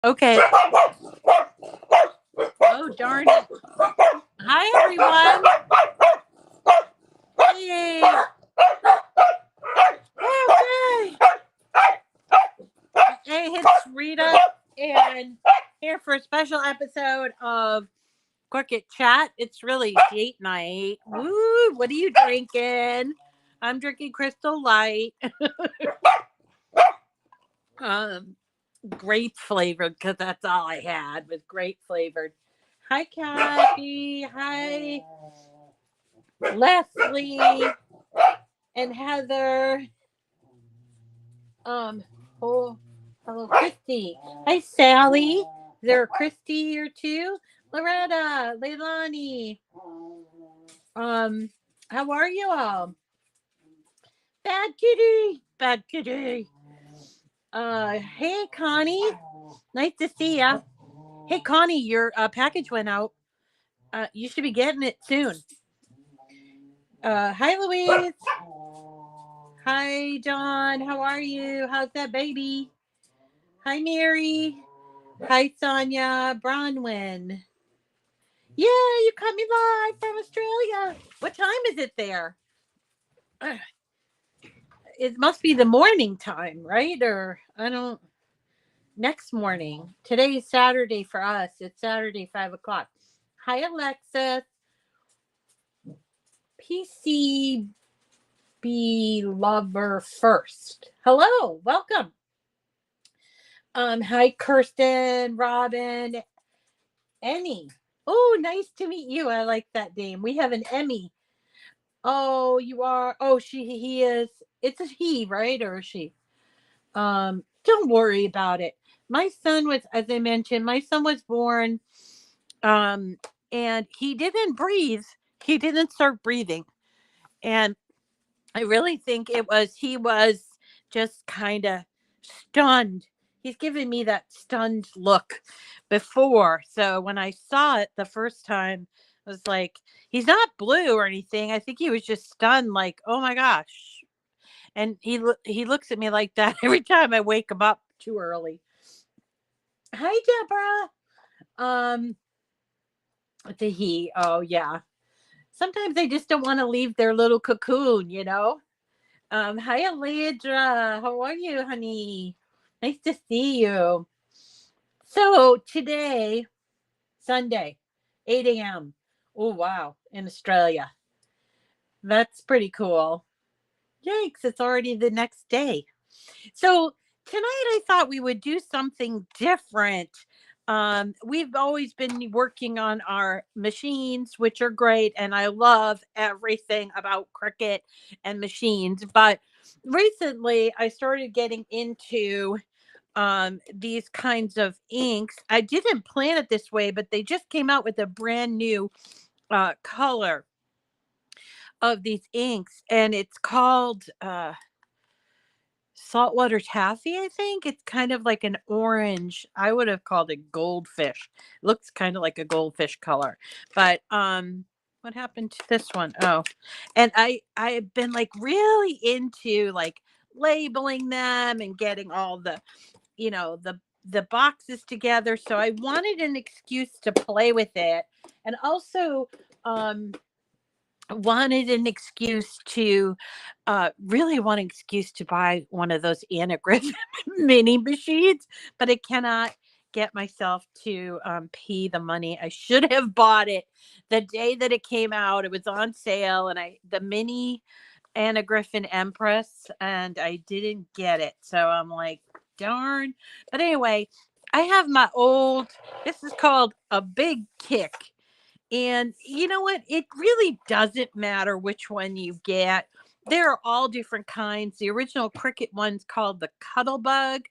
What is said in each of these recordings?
Okay. Oh, darn it. Hi, everyone. Hey. Okay. Hey, it's Rita, and here for a special episode of Cricut Chat. It's really date night. Woo! What are you drinking? I'm drinking Crystal Light. um, Grape flavored because that's all I had was grape flavored. Hi, Taffy. Hi, Leslie and Heather. Um, oh, hello, Christy. Hi, Sally. Is there a Christy here too? Loretta, Leilani. Um, how are you all? Bad kitty, bad kitty. Hey, Connie. Nice to see ya. Hey, Connie, your package went out. You should be getting it soon. Hi, Louise. Hi, John. How are you? How's that baby? Hi, Mary. Hi, Sonia. Bronwyn. Yeah, you caught me live from Australia. What time is it there? It must be the morning time, right? Or I don't. Next morning. Today is Saturday for us. It's Saturday, 5 o'clock. Hi, Alexis. PCB lover first. Hello, welcome. Hi, Kirsten, Robin, Emmy. Oh, nice to meet you. I like that name. We have an Emmy. Oh, you are. Oh, he is. It's a he, right? Or a she? Don't worry about it. My son was, as I mentioned, my son was born, um, and he didn't breathe. He didn't start breathing. And I really think he was just kind of stunned. He's given me that stunned look before. So when I saw it the first time, I was like, he's not blue or anything. I think he was just stunned, like, oh my gosh. And he looks at me like that every time I wake him up too early. Hi, Deborah. Um, the he. Oh yeah. Sometimes they just don't want to leave their little cocoon, you know. Hi, Alidra. How are you, honey? Nice to see you. So today, Sunday, 8 a.m. Oh, wow, in Australia. That's pretty cool. Yikes, it's already the next day. So tonight I thought we would do something different. We've always been working on our machines, which are great, and I love everything about Cricut and machines. But recently, I started getting into these kinds of inks. I didn't plan it this way, but they just came out with a brand new color of these inks, and it's called saltwater taffy. I think it's kind of like an orange. I would have called it goldfish. Looks kind of like a goldfish color. But what happened to this one? Oh. And I've been like really into like labeling them and getting all the, the boxes together. So I wanted an excuse to play with it, and also um wanted an excuse to really want an excuse to buy one of those anagram mini machines, but I cannot get myself to pay the money. I should have bought it the day that it came out. It was on sale, and the mini Anna Griffin Empress, and I didn't get it. So I'm like, darn. But anyway, I have my old, this is called a big kick, and you know what? It really doesn't matter which one you get. There are all different kinds. The original Cricut one's called the Cuttlebug,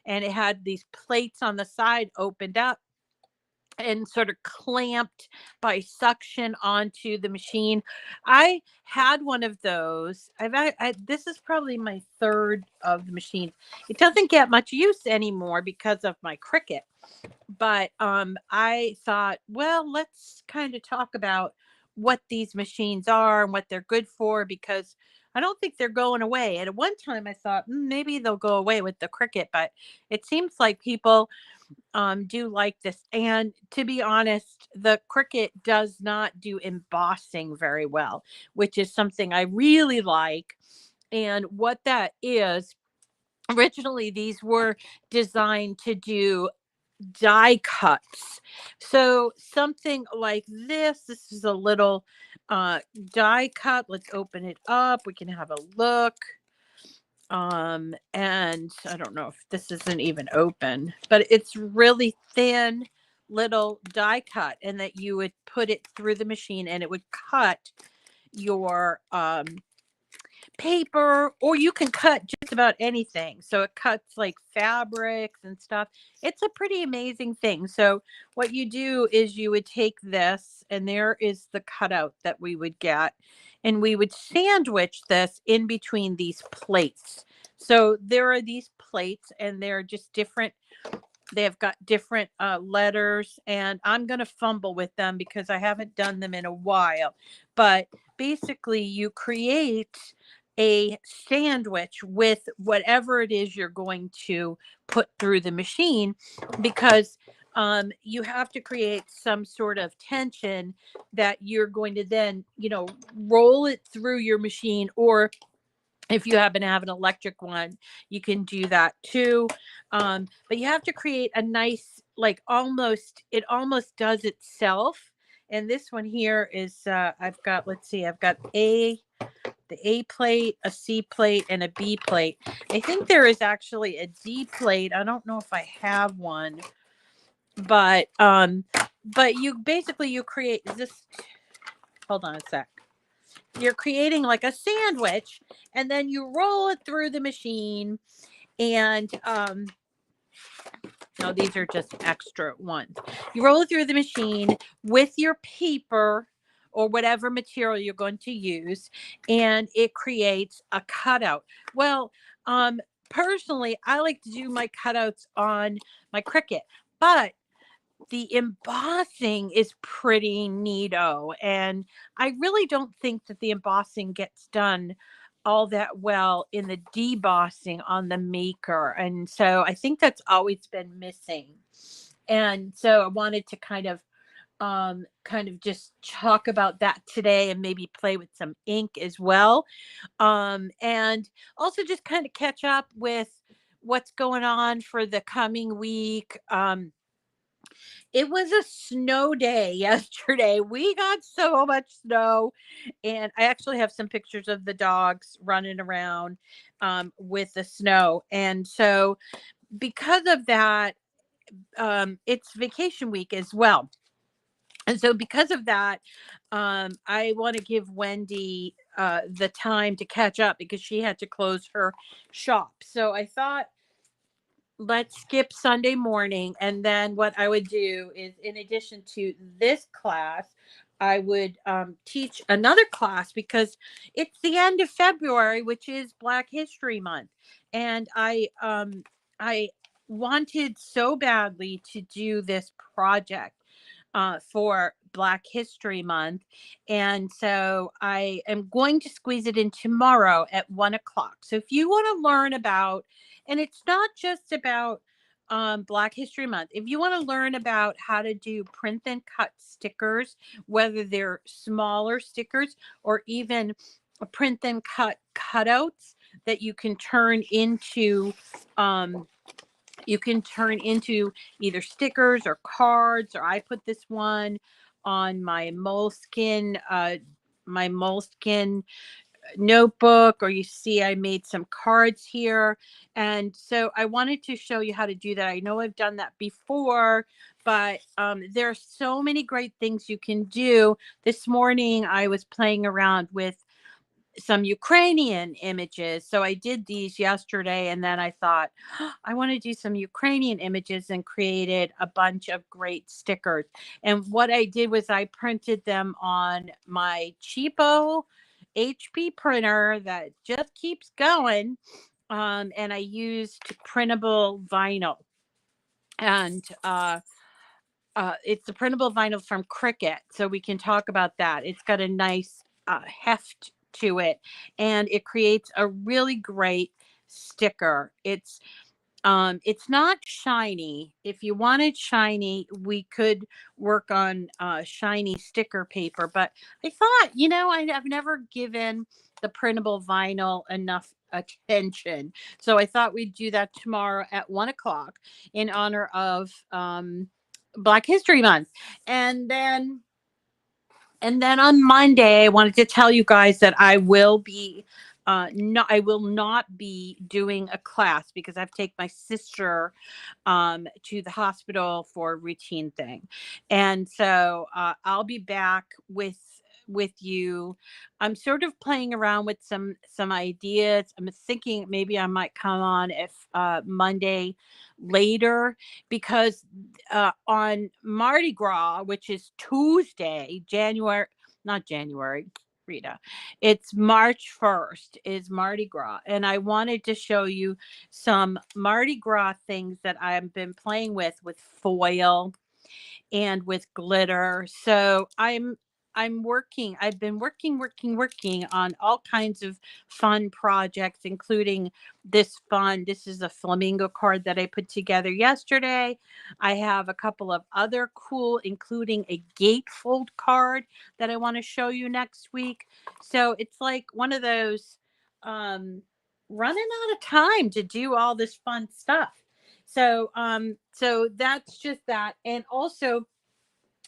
and it had these plates on the side opened up and sort of clamped by suction onto the machine. I had one of those. This is probably my third of the machines. It doesn't get much use anymore because of my Cricut, but I thought, well, let's kind of talk about what these machines are and what they're good for, because I don't think they're going away. And at one time I thought maybe they'll go away with the Cricut, but it seems like people do like this. And to be honest, the Cricut does not do embossing very well, which is something I really like. And what that is, originally these were designed to do die cuts. So something like this is a little die cut. Let's open it up. We can have a look. And I don't know if this isn't even open, but it's really thin little die cut, and that you would put it through the machine and it would cut your paper, or you can cut just about anything. So it cuts like fabrics and stuff. It's a pretty amazing thing. So what you do is you would take this, and there is the cutout that we would get, and we would sandwich this in between these plates. So there are these plates, and they're just different. They've got different letters, and I'm going to fumble with them because I haven't done them in a while. But basically, you create a sandwich with whatever it is you're going to put through the machine, because you have to create some sort of tension that you're going to then, roll it through your machine. Or if you happen to have an electric one, you can do that too. But you have to create a nice, like, it almost does itself. And this one here is, I've got, let's see, I've got the A plate, a C plate, and a B plate. I think there is actually a D plate. I don't know if I have one, but you create this. Hold on a sec. You're creating like a sandwich, and then you roll it through the machine. And no, these are just extra ones. You roll it through the machine with your paper or whatever material you're going to use, and it creates a cutout. Well, personally, I like to do my cutouts on my Cricut, but the embossing is pretty neato. And I really don't think that the embossing gets done all that well in the debossing on the maker. And so I think that's always been missing. And so I wanted to kind of just talk about that today, and maybe play with some ink as well. And also just kind of catch up with what's going on for the coming week. It was a snow day yesterday. We got so much snow. And I actually have some pictures of the dogs running around with the snow. And so because of that, it's vacation week as well. And so because of that, I want to give Wendy the time to catch up, because she had to close her shop. So I thought, let's skip Sunday morning. And then what I would do is, in addition to this class, I would teach another class, because it's the end of February, which is Black History Month. And I wanted so badly to do this project for Black History Month. And so I am going to squeeze it in tomorrow at 1:00. So if you want to learn about, and it's not just about Black History Month, if you want to learn about how to do print and cut stickers, whether they're smaller stickers or even print and cut cutouts that you can turn into either stickers or cards, or I put this one on my moleskin notebook, or you see I made some cards here. And so I wanted to show you how to do that. I know I've done that before, but there are so many great things you can do. This morning I was playing around with some Ukrainian images. So I did these yesterday, and then I thought, I want to do some Ukrainian images, and created a bunch of great stickers. And what I did was I printed them on my cheapo HP printer that just keeps going. And I used printable vinyl. And it's the printable vinyl from Cricut. So we can talk about that. It's got a nice heft to it, and it creates a really great sticker. It's not shiny. If you wanted shiny, we could work on shiny sticker paper. But I thought, I've never given the printable vinyl enough attention. So I thought we'd do that tomorrow at 1 o'clock in honor of Black History Month. And then on Monday, I wanted to tell you guys that I will be no, I will not be doing a class because I've taken my sister to the hospital for a routine thing, and so I'll be back with you. I'm sort of playing around with some ideas. I'm thinking maybe I might come on if Monday later, because on Mardi Gras, which is Tuesday, January, not January, Rita, it's March 1st is Mardi Gras. And I wanted to show you some Mardi Gras things that I've been playing with foil and with glitter. So I've been working on all kinds of fun projects, including this is a flamingo card that I put together yesterday. I have a couple of other cool, including a gatefold card that I want to show you next week. So it's like one of those running out of time to do all this fun stuff. So that's just that. And also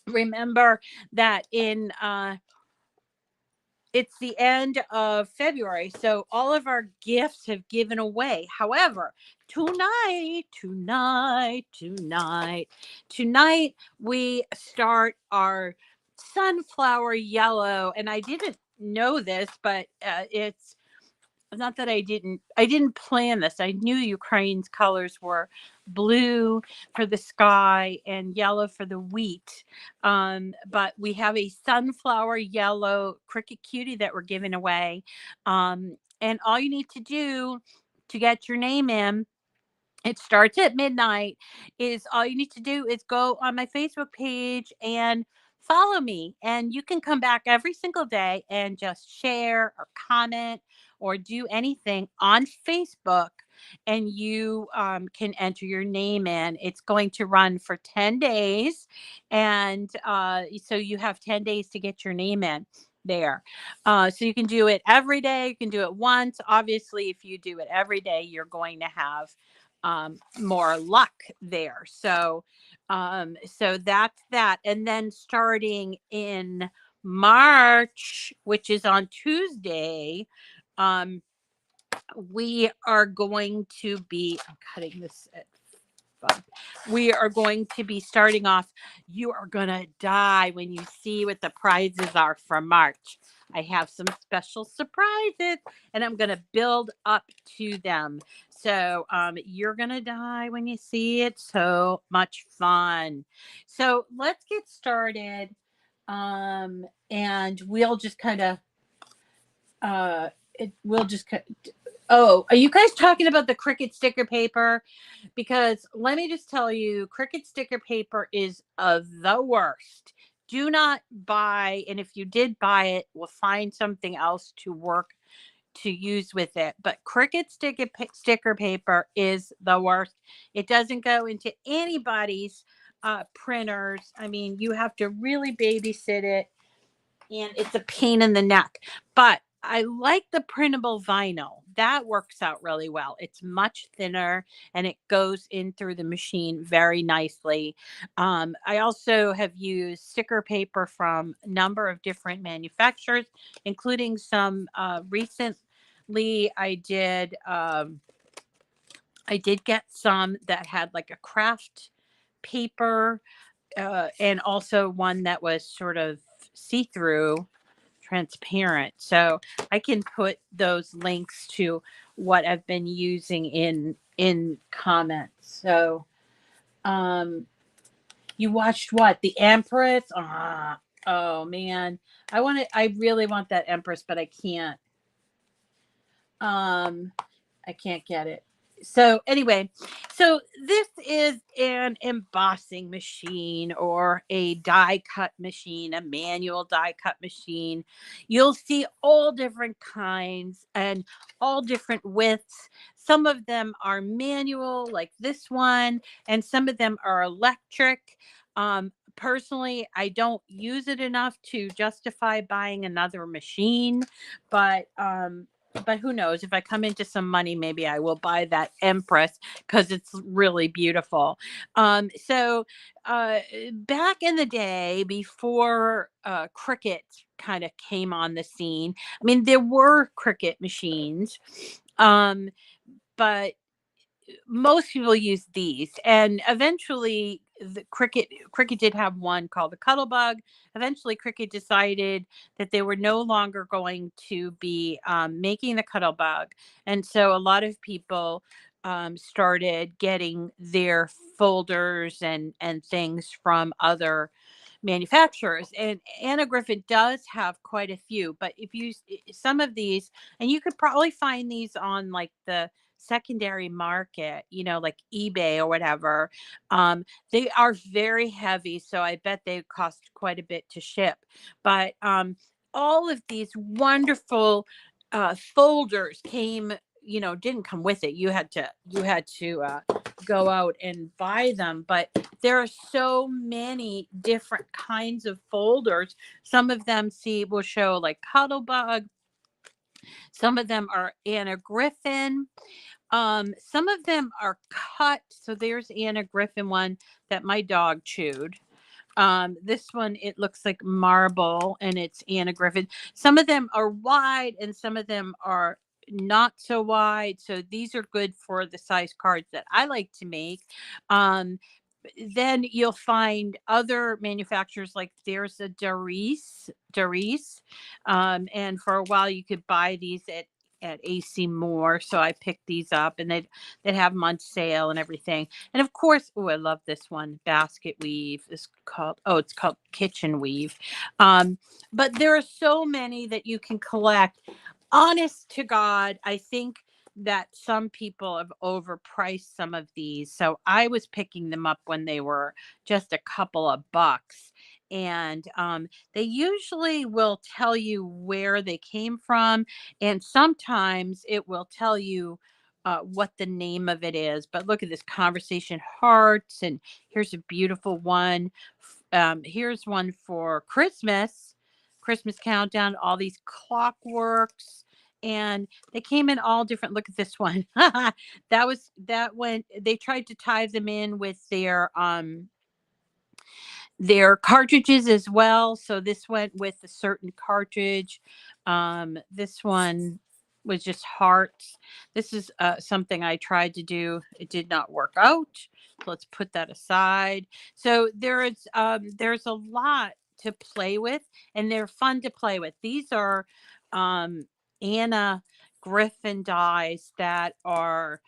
remember that in it's the end of February, so all of our gifts have given away. However, tonight we start our sunflower yellow, and I didn't know this, but it's not that I didn't plan this. I knew Ukraine's colors were blue for the sky and yellow for the wheat. But we have a sunflower yellow Cricut cutie that we're giving away. And all you need to do to get your name in, it starts at midnight, is all you need to do is go on my Facebook page and follow me, and you can come back every single day and just share or comment or do anything on Facebook, and you can enter your name in. It's going to run for 10 days, and so you have 10 days to get your name in there. So you can do it every day, you can do it once. Obviously, if you do it every day, you're going to have more luck there. So that's that. And then starting in March, which is on Tuesday, um, we are going to be, I'm cutting this at 5. We are going to be starting off. You are going to die when you see what the prizes are for March. I have some special surprises, and I'm going to build up to them. So you're going to die when you see it. So much fun. So let's get started. And we'll just kind of, we'll just, oh, are you guys talking about the Cricut sticker paper? Because let me just tell you, Cricut sticker paper is the worst. Do not buy, and if you did buy it, we'll find something else to use with it. But Cricut sticker paper is the worst. It doesn't go into anybody's printers. I mean, you have to really babysit it, and it's a pain in the neck. But I like the printable vinyl. That works out really well. It's much thinner and it goes in through the machine very nicely. I also have used sticker paper from a number of different manufacturers, including some recently. I did get some that had like a craft paper, and also one that was sort of see-through, transparent. So I can put those links to what I've been using in comments. So you watched what? The Empress? Oh man. I really want that Empress, but I can't. I can't get it. So anyway, so this is an embossing machine or a die cut machine, a manual die cut machine. You'll see all different kinds and all different widths. Some of them are manual, like this one, and some of them are electric. Personally, I don't use it enough to justify buying another machine, but who knows? If I come into some money, maybe I will buy that Empress because it's really beautiful. So back in the day, before Cricut kind of came on the scene, I mean, there were Cricut machines, um, but most people use these, and eventually the Cricket did have one called the Cuttlebug. Eventually Cricket decided that they were no longer going to be making the Cuttlebug, and so a lot of people started getting their folders and things from other manufacturers. And Anna Griffin does have quite a few, but if you some of these, and you could probably find these on like the secondary market, you know, like eBay or whatever. They are very heavy, so I bet they cost quite a bit to ship. But all of these wonderful folders came, you know, didn't come with it. You had to go out and buy them. But there are so many different kinds of folders. Some of them will show like Cuttlebug. Some of them are Anna Griffin. Some of them are cut. So there's Anna Griffin one that my dog chewed. This one, it looks like marble and it's Anna Griffin. Some of them are wide and some of them are not so wide. So these are good for the size cards that I like to make. Um, then you'll find other manufacturers, like there's a Doris. And for a while you could buy these at AC Moore. So I picked these up and they'd have them on sale and everything. And of course, oh, I love this one, basket weave. It's called kitchen weave. But there are so many that you can collect. Honest to God, I think that some people have overpriced some of these. So I was picking them up when they were just a couple of bucks. And they usually will tell you where they came from. And sometimes it will tell you what the name of it is. But look at this, conversation hearts. And here's a beautiful one. Here's one for Christmas countdown, all these clockworks. And they came in all different. Look at this one. That went. They tried to tie them in with their cartridges as well. So this went with a certain cartridge. This one was just hearts. This is something I tried to do. It did not work out. So let's put that aside. So there's a lot to play with, and they're fun to play with. These are um, Anna Griffin dies that are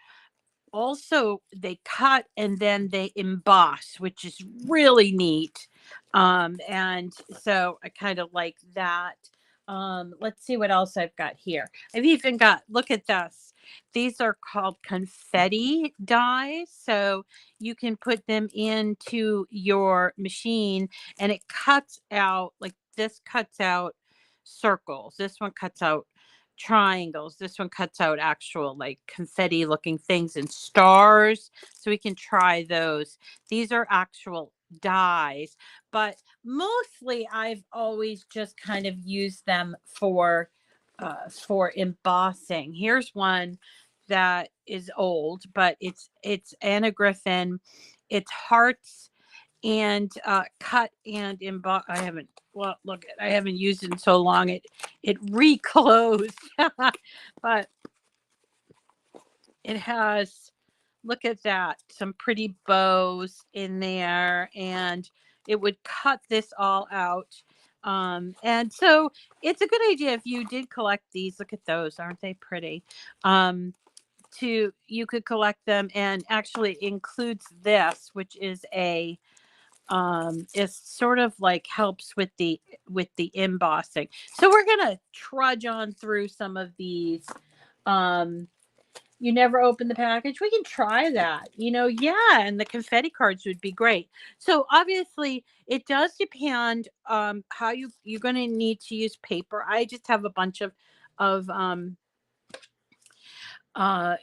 also, they cut and then they emboss, which is really neat. And so I kind of like that. Let's see what else I've got here. I've even got, look at this. These are called confetti dies. So you can put them into your machine and it cuts out, like this cuts out circles. This one cuts out triangles. This one cuts out actual like confetti looking things and stars. So we can try those. These are actual dies, but mostly I've always just kind of used them for embossing. Here's one that is old, but it's Anna Griffin. It's hearts and cut and emboss. I haven't, well, look, I haven't used it in so long. It reclosed, but it has, look at that, some pretty bows in there, and it would cut this all out. And so it's a good idea if you did collect these. Look at those, aren't they pretty? You could collect them, and actually includes this, which is sort of like helps with the embossing. So we're gonna trudge on through some of these. um you never open the package, we can try that, yeah, and the confetti cards would be great. So obviously it does depend how you're going to need to use paper. I just have a bunch of uh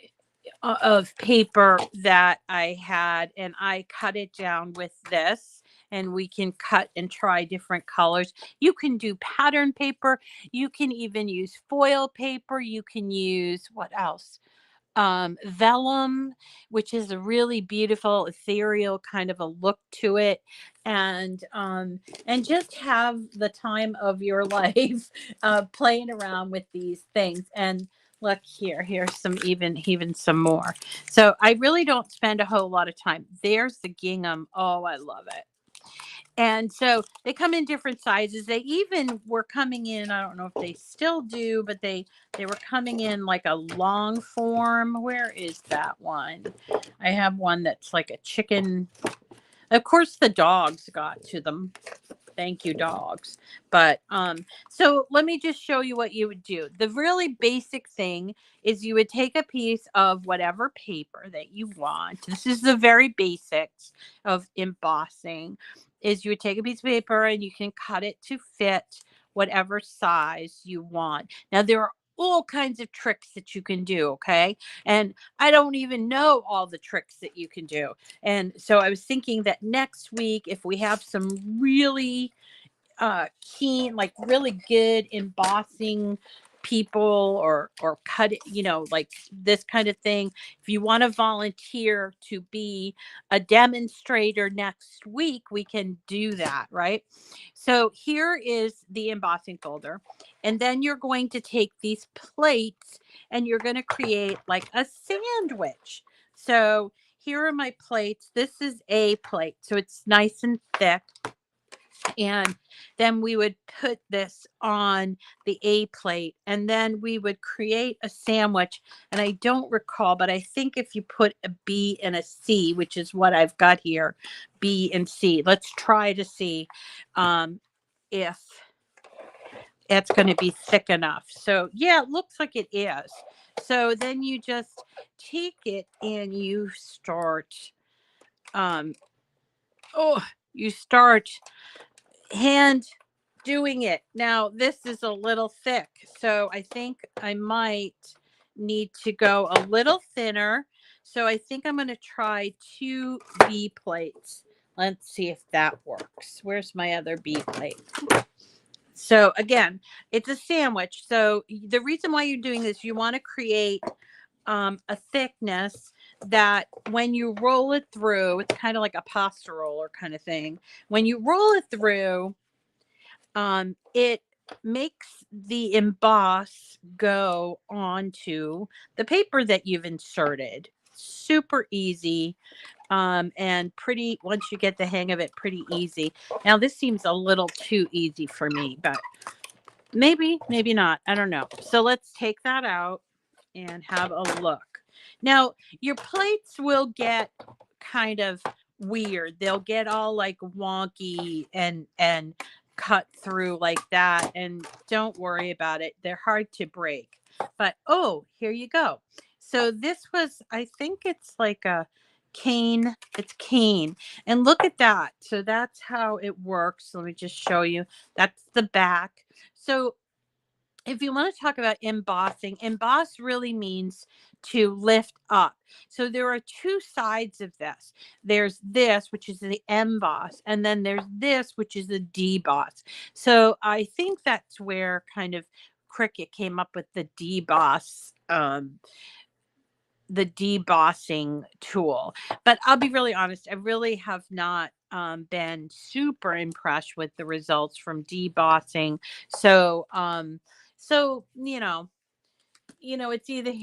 of paper that I had, and I cut it down with this. And we can cut and try different colors. You can do pattern paper. You can even use foil paper. You can use what else? Vellum, which is a really beautiful ethereal kind of a look to it, and just have the time of your life playing around with these things. And look here, here's some even some more. So I really don't spend a whole lot of time. There's the gingham. Oh, I love it. And so they come in different sizes. They even were coming in, I don't know if they still do, but they were coming in like a long form. Where is that one? I have one that's like a chicken. Of course the dogs got to them. Thank you, dogs. But so let me just show you what you would do. The really basic thing is you would take a piece of whatever paper that you want. This is the very basics of embossing. Is you would take a piece of paper and you can cut it to fit whatever size you want. Now there are all kinds of tricks that you can do, okay? And I don't even know all the tricks that you can do. And so I was thinking that next week, if we have some really keen, like really good embossing people or cut it, like this kind of thing, if you want to volunteer to be a demonstrator next week, we can do that, right? So here is the embossing folder, and then you're going to take these plates and you're going to create like a sandwich. So here are my plates. This is a plate, so it's nice and thick. And then we would put this on the A plate, and then we would create a sandwich. And I don't recall, but I think if you put a B and a C, which is what I've got here, B and C, let's try to see if it's going to be thick enough. So yeah, it looks like it is. So then you just take it and you start, um, you start hand doing it. Now, this is a little thick, so I think I might need to go a little thinner. So I think I'm going to try 2 B plates. Let's see if that works. Where's my other B plate? So again, it's a sandwich. So the reason why you're doing this, you want to create a thickness that when you roll it through, it's kind of like a pasta roller kind of thing. When you roll it through, it makes the emboss go onto the paper that you've inserted. Super easy, and pretty, once you get the hang of it, pretty easy. Now this seems a little too easy for me, but maybe not, I don't know. So let's take that out and have a look. Now your plates will get kind of weird. They'll get all like wonky and cut through like that, and don't worry about it. They're hard to break. But oh, here you go. So this was, I think it's like a cane. It's cane. And look at that. So that's how it works. Let me just show you. That's the back. So if you want to talk about embossing, emboss really means to lift up. So there are 2 sides of this. There's this, which is the emboss, and then there's this, which is the deboss. So I think that's where kind of Cricut came up with the deboss, the debossing tool. But I'll be really honest, I really have not been super impressed with the results from debossing. So so it's either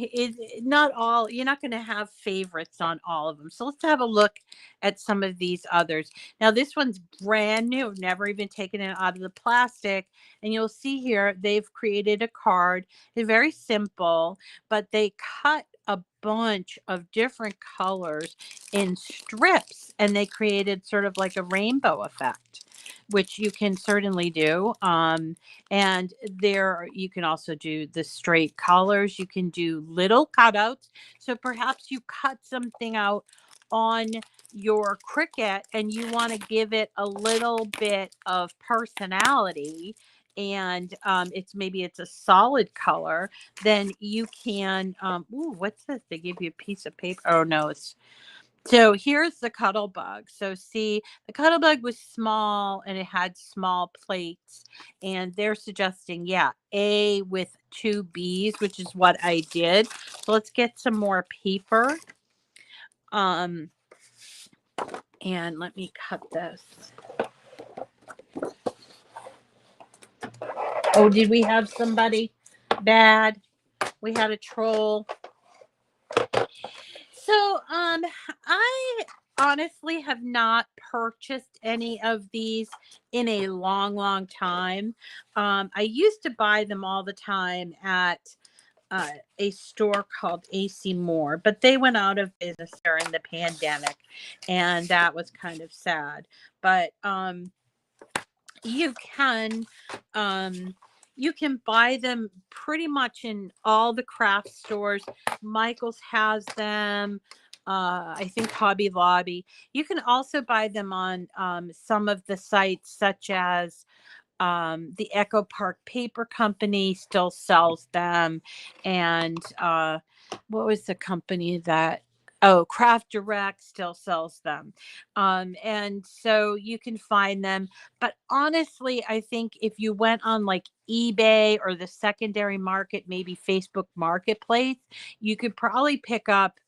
not all, you're not going to have favorites on all of them. So let's have a look at some of these others. Now this one's brand new, never even taken it out of the plastic, and you'll see here they've created a card. They're very simple, but they cut a bunch of different colors in strips, and they created sort of like a rainbow effect, which you can certainly do. And there you can also do the straight colors. You can do little cutouts. So perhaps you cut something out on your Cricut and you want to give it a little bit of personality, and maybe it's a solid color, then you can, ooh, what's this? They give you a piece of paper. Oh no, it's, so here's the Cuttlebug. So see, the Cuttlebug was small and it had small plates, and they're suggesting, yeah, A with 2 B's, which is what I did. So let's get some more paper. And let me cut this. Oh, did we have somebody bad? We had a troll. So, I honestly have not purchased any of these in a long, long time. I used to buy them all the time at a store called AC Moore, but they went out of business during the pandemic, and that was kind of sad. But you can you can buy them pretty much in all the craft stores. Michael's has them. I think Hobby Lobby. You can also buy them on some of the sites, such as the Echo Park Paper Company still sells them. And what was the company that, oh, Craft Direct still sells them. And so you can find them. But honestly, I think if you went on like eBay or the secondary market, maybe Facebook Marketplace, you could probably pick up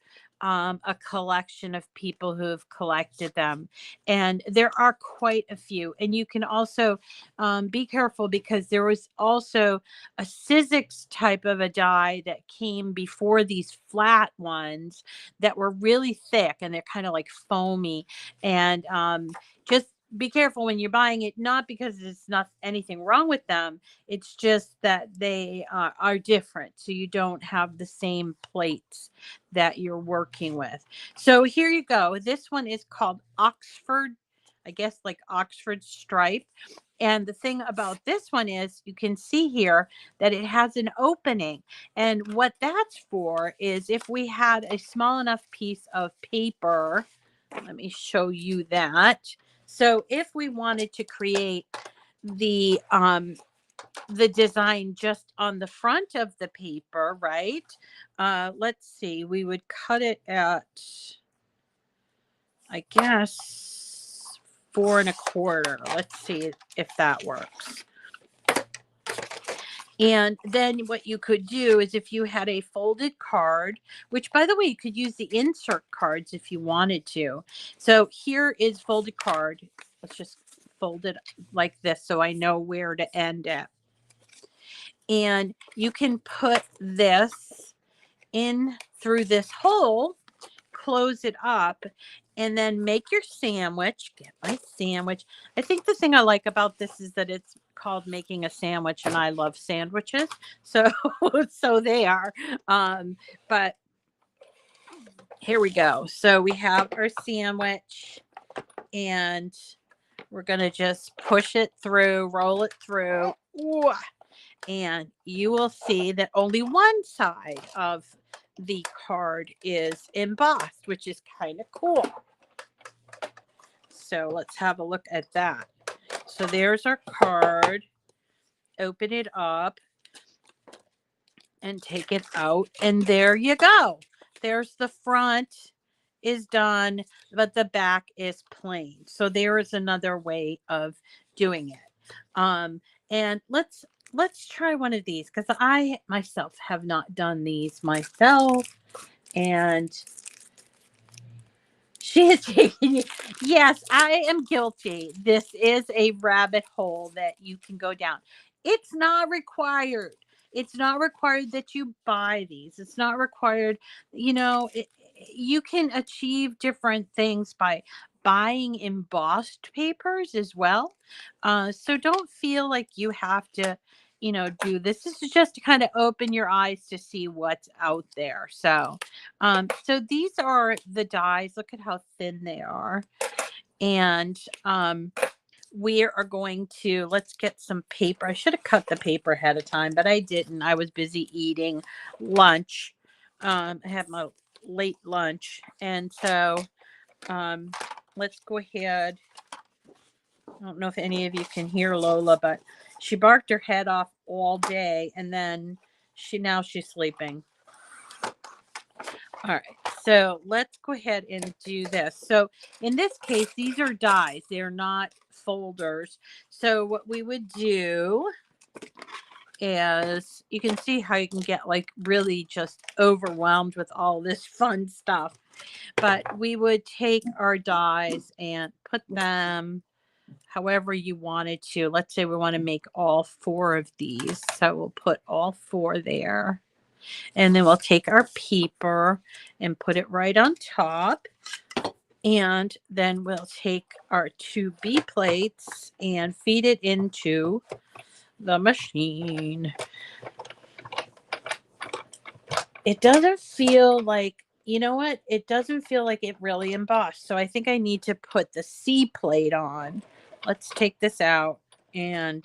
a collection of people who have collected them. And there are quite a few. And you can also be careful, because there was also a Sizzix type of a die that came before these flat ones that were really thick, and they're kind of like foamy. And just be careful when you're buying it, not because there's not anything wrong with them. It's just that they are different. So you don't have the same plates that you're working with. So here you go. This one is called Oxford, I guess like Oxford stripe. And the thing about this one is you can see here that it has an opening. And what that's for is if we had a small enough piece of paper, let me show you that. So if we wanted to create the design just on the front of the paper, right? Let's see, we would cut it at, I guess, 4 1/4. Let's see if that works. And then what you could do is, if you had a folded card, which by the way, you could use the insert cards if you wanted to. So here is folded card. Let's just fold it like this so I know where to end it. And you can put this in through this hole, close it up, and then make your sandwich. Get my sandwich. I think the thing I like about this is that it's called making a sandwich, and I love sandwiches. So, so they are. But here we go. So we have our sandwich, and we're going to just push it through, roll it through. Ooh. And you will see that only one side of the card is embossed, which is kind of cool. So let's have a look at that. So there's our card. Open it up and take it out. And there you go. There's the front is done, but the back is plain. So there is another way of doing it. And let's try one of these, because I myself have not done these myself. And she is taking you. Yes, I am guilty. This is a rabbit hole that you can go down. It's not required. It's not required that you buy these. It's not required. You know, you can achieve different things by buying embossed papers as well. So don't feel like you have to, do this. This is just to kind of open your eyes to see what's out there. So these are the dies. Look at how thin they are. And we are going to, let's get some paper. I should have cut the paper ahead of time, but I didn't. I was busy eating lunch. I had my late lunch. And so let's go ahead. I don't know if any of you can hear Lola, but She barked her head off all day, and then now she's sleeping. All right, so let's go ahead and do this. So in this case, these are dies. They're not folders. So what we would do is, you can see how you can get like really just overwhelmed with all this fun stuff. But we would take our dies and put them however you wanted to. Let's say we want to make all 4 of these. So we'll put all 4 there. And then we'll take our paper and put it right on top. And then we'll take our 2 B plates and feed it into the machine. It doesn't feel like, you know what? It doesn't feel like it really embossed. So I think I need to put the C plate on. Let's take this out and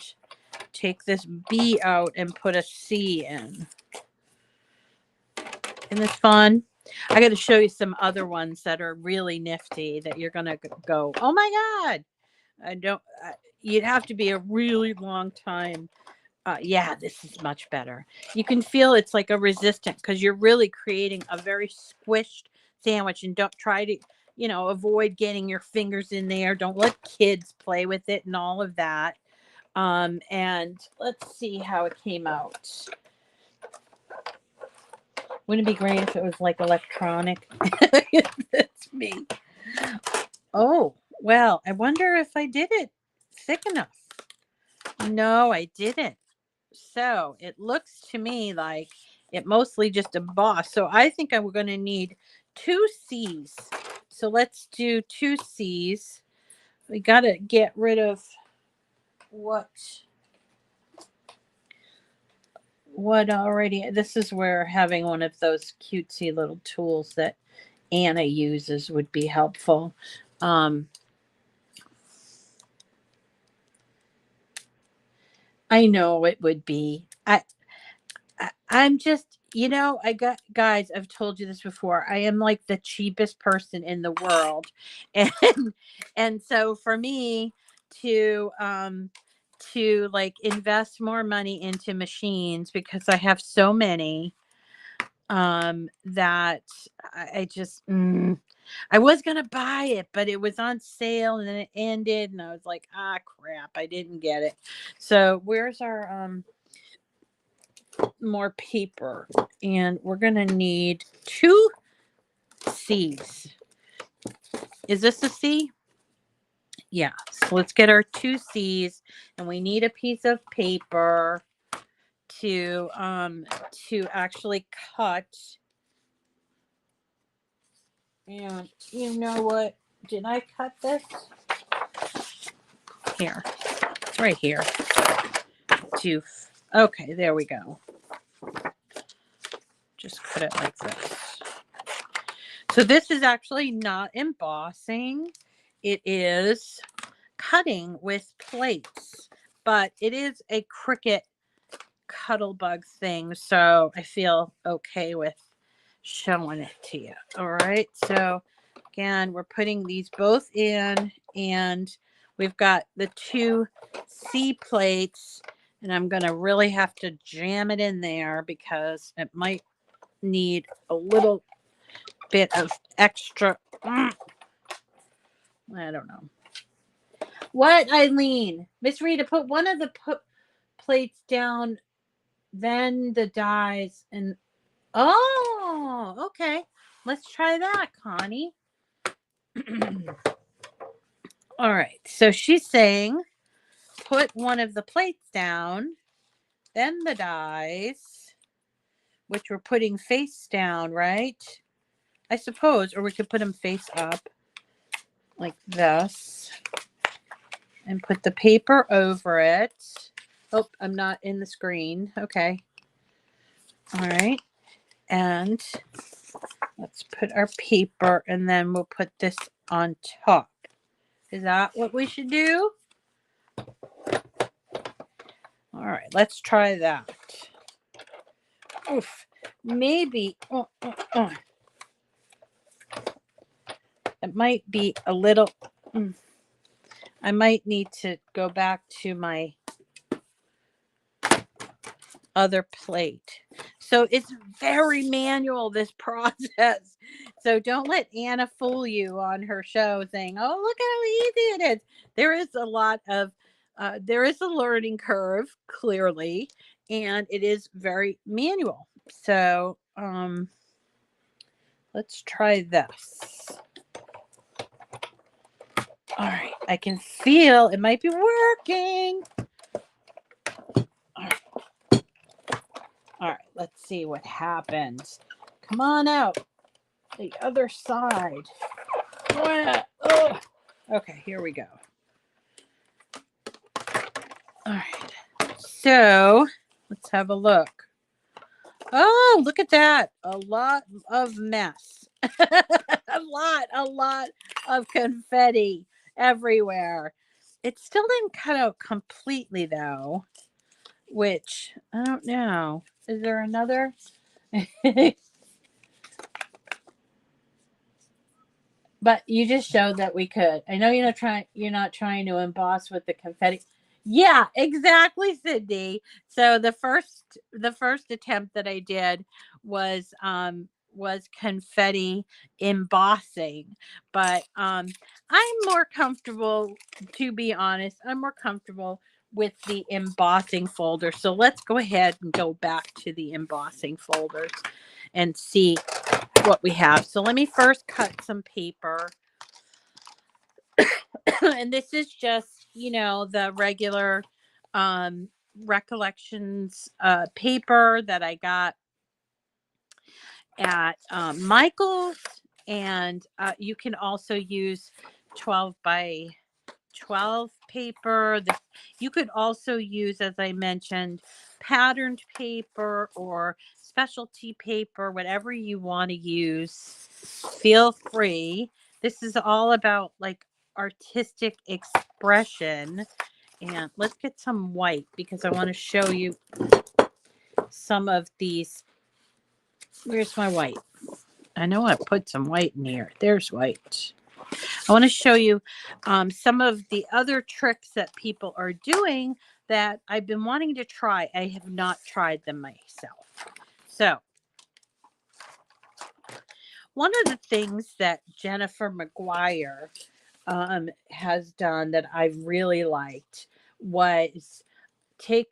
take this B out and put a C in. Isn't this fun? I got to show you some other ones that are really nifty that you're going to go, oh my God. You'd have to be a really long time. Yeah, this is much better. You can feel it's like a resistant because you're really creating a very squished sandwich, and don't try to, avoid getting your fingers in there. Don't let kids play with it and all of that. And let's see how it came out. Wouldn't it be great if it was like electronic? That's me. Oh, well, I wonder if I did it thick enough. No, I didn't. So it looks to me like it mostly just embossed. So I think I'm going to need 2 C's. So let's do 2 C's. We got to get rid of what already. This is where having one of those cutesy little tools that Anna uses would be helpful. I know it would be. I'm just, guys, I've told you this before. I am like the cheapest person in the world. And so for me to like invest more money into machines, because I have so many, that I just, I was going to buy it, but it was on sale and then it ended and I was like, crap, I didn't get it. So where's our, more paper, and we're gonna need 2 C's. Is this a C? Yeah. So let's get our 2 C's, and we need a piece of paper to actually cut. And you know what? Did I cut this? Here. It's right here. Okay, there we go. Just cut it like this. So this is actually not embossing. It is cutting with plates, but it is a Cricut Cuttlebug thing. So I feel okay with showing it to you. All right. So again, we're putting these both in, and we've got the 2 C plates, and I'm going to really have to jam it in there because it might need a little bit of extra. I don't know. What, Eileen? Miss Rita, put one of the plates down, then the dies, and okay. Let's try that, Connie. All right. So she's saying put one of the plates down, then the dies, which we're putting face down, right? I suppose, or we could put them face up like this and put the paper over it. Oh, I'm not in the screen. Okay. All right. And let's put our paper, and then we'll put this on top. Is that what we should do? All right, let's try that. Oof, maybe. It might be a little. I might need to go back to my other plate. So it's very manual, this process. So don't let Anna fool you on her show saying, oh, look how easy it is. There is a lot of, there is a learning curve, clearly, and it is very manual. So let's try this. All right, I can feel it might be working. All right, let's see what happens. Come on out. The other side. Oh. Okay, here we go. All right. So let's have a look. Oh, look at that. A lot of mess. a lot of confetti everywhere. It still didn't cut out completely though, which I don't know. Is there another? But you just showed that we could. I know you're not trying to emboss with the confetti. Yeah, exactly, Sydney. So the first attempt that I did was confetti embossing. But I'm more comfortable, to be honest, I'm more comfortable with the embossing folder. So let's go ahead and go back to the embossing folders and see what we have. So let me first cut some paper. And this is just, the regular recollections paper that I got at Michael's. And you can also use 12 by 12 paper. You could also use, as I mentioned, patterned paper or specialty paper, whatever you want to use. Feel free. This is all about like artistic expression. And let's get some white because I want to show you some of these. Where's my white? I know I put some white in here. There's white. I want to show you some of the other tricks that people are doing that I've been wanting to try. I have not tried them myself. So one of the things that Jennifer McGuire has done that I really liked was you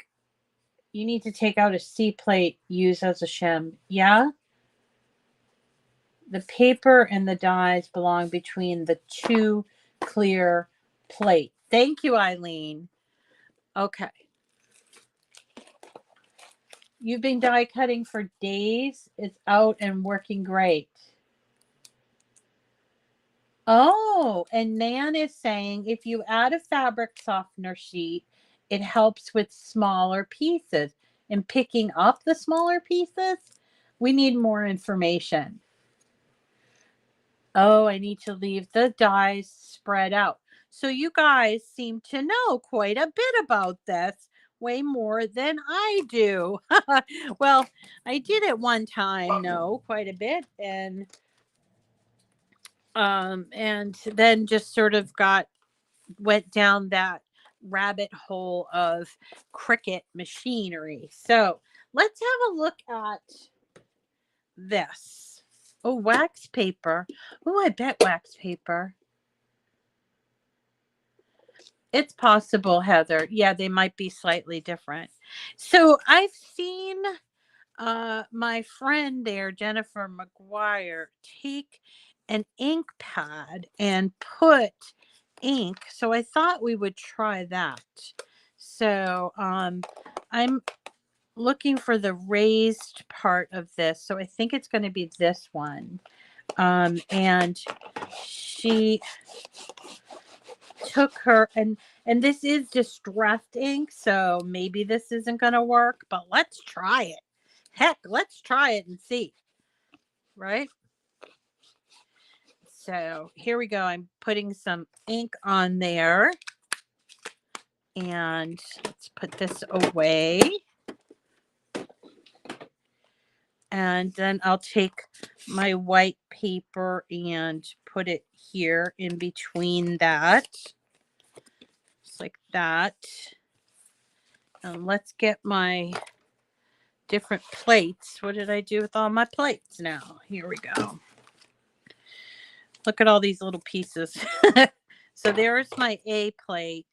need to take out a C plate, use as a shim. Yeah? The paper and the dies belong between the two clear plates. Thank you, Eileen. Okay. You've been die cutting for days. It's out and working great. Oh, and Nan is saying if you add a fabric softener sheet, it helps with smaller pieces. And picking up the smaller pieces, we need more information. Oh, I need to leave the dies spread out. So you guys seem to know quite a bit about this, way more than I do. Well, I did it one time, know quite a bit, and then just sort of went down that rabbit hole of Cricut machinery. So let's have a look at this. Oh, wax paper. Oh, I bet wax paper. It's possible, Heather. Yeah, they might be slightly different. So I've seen my friend there, Jennifer McGuire, take an ink pad and put ink. So I thought we would try that. So I'm looking for the raised part of this. So I think it's going to be this one. And she took her and this is distressed ink, so maybe this isn't going to work, but let's try it. Heck, let's try it and see. Right? So here we go. I'm putting some ink on there. And let's put this away. And then I'll take my white paper and put it here in between that. Just like that. And let's get my different plates. What did I do with all my plates now? Here we go. Look at all these little pieces. So there's my A plate.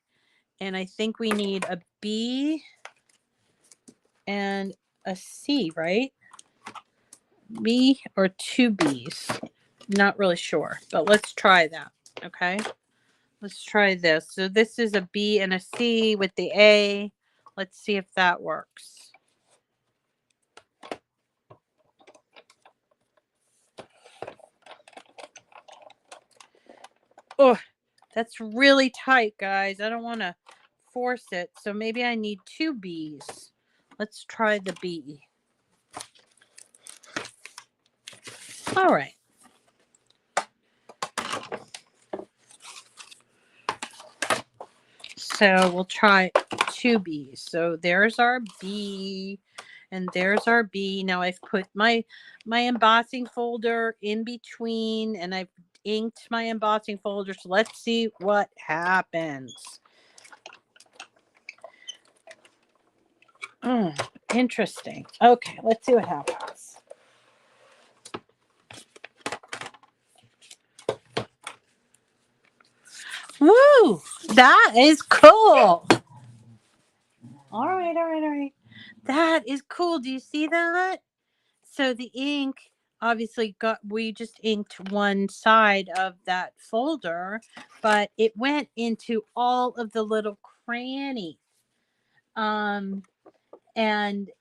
And I think we need a B and a C, right? B or two B's. Not really sure, but let's try that. Okay. Let's try this. So this is a B and a C with the A. Let's see if that works. Oh, that's really tight, guys. I don't want to force it. So maybe I need two B's. Let's try the B. All right. So we'll try two B's. So there's our B and there's our B. Now I've put my embossing folder in between and I've inked my embossing folder. So let's see what happens. Interesting. Okay, let's see what happens. Woo! That is cool. All right. That is cool. Do you see that? So the ink obviously we just inked one side of that folder, but it went into all of the little crannies. And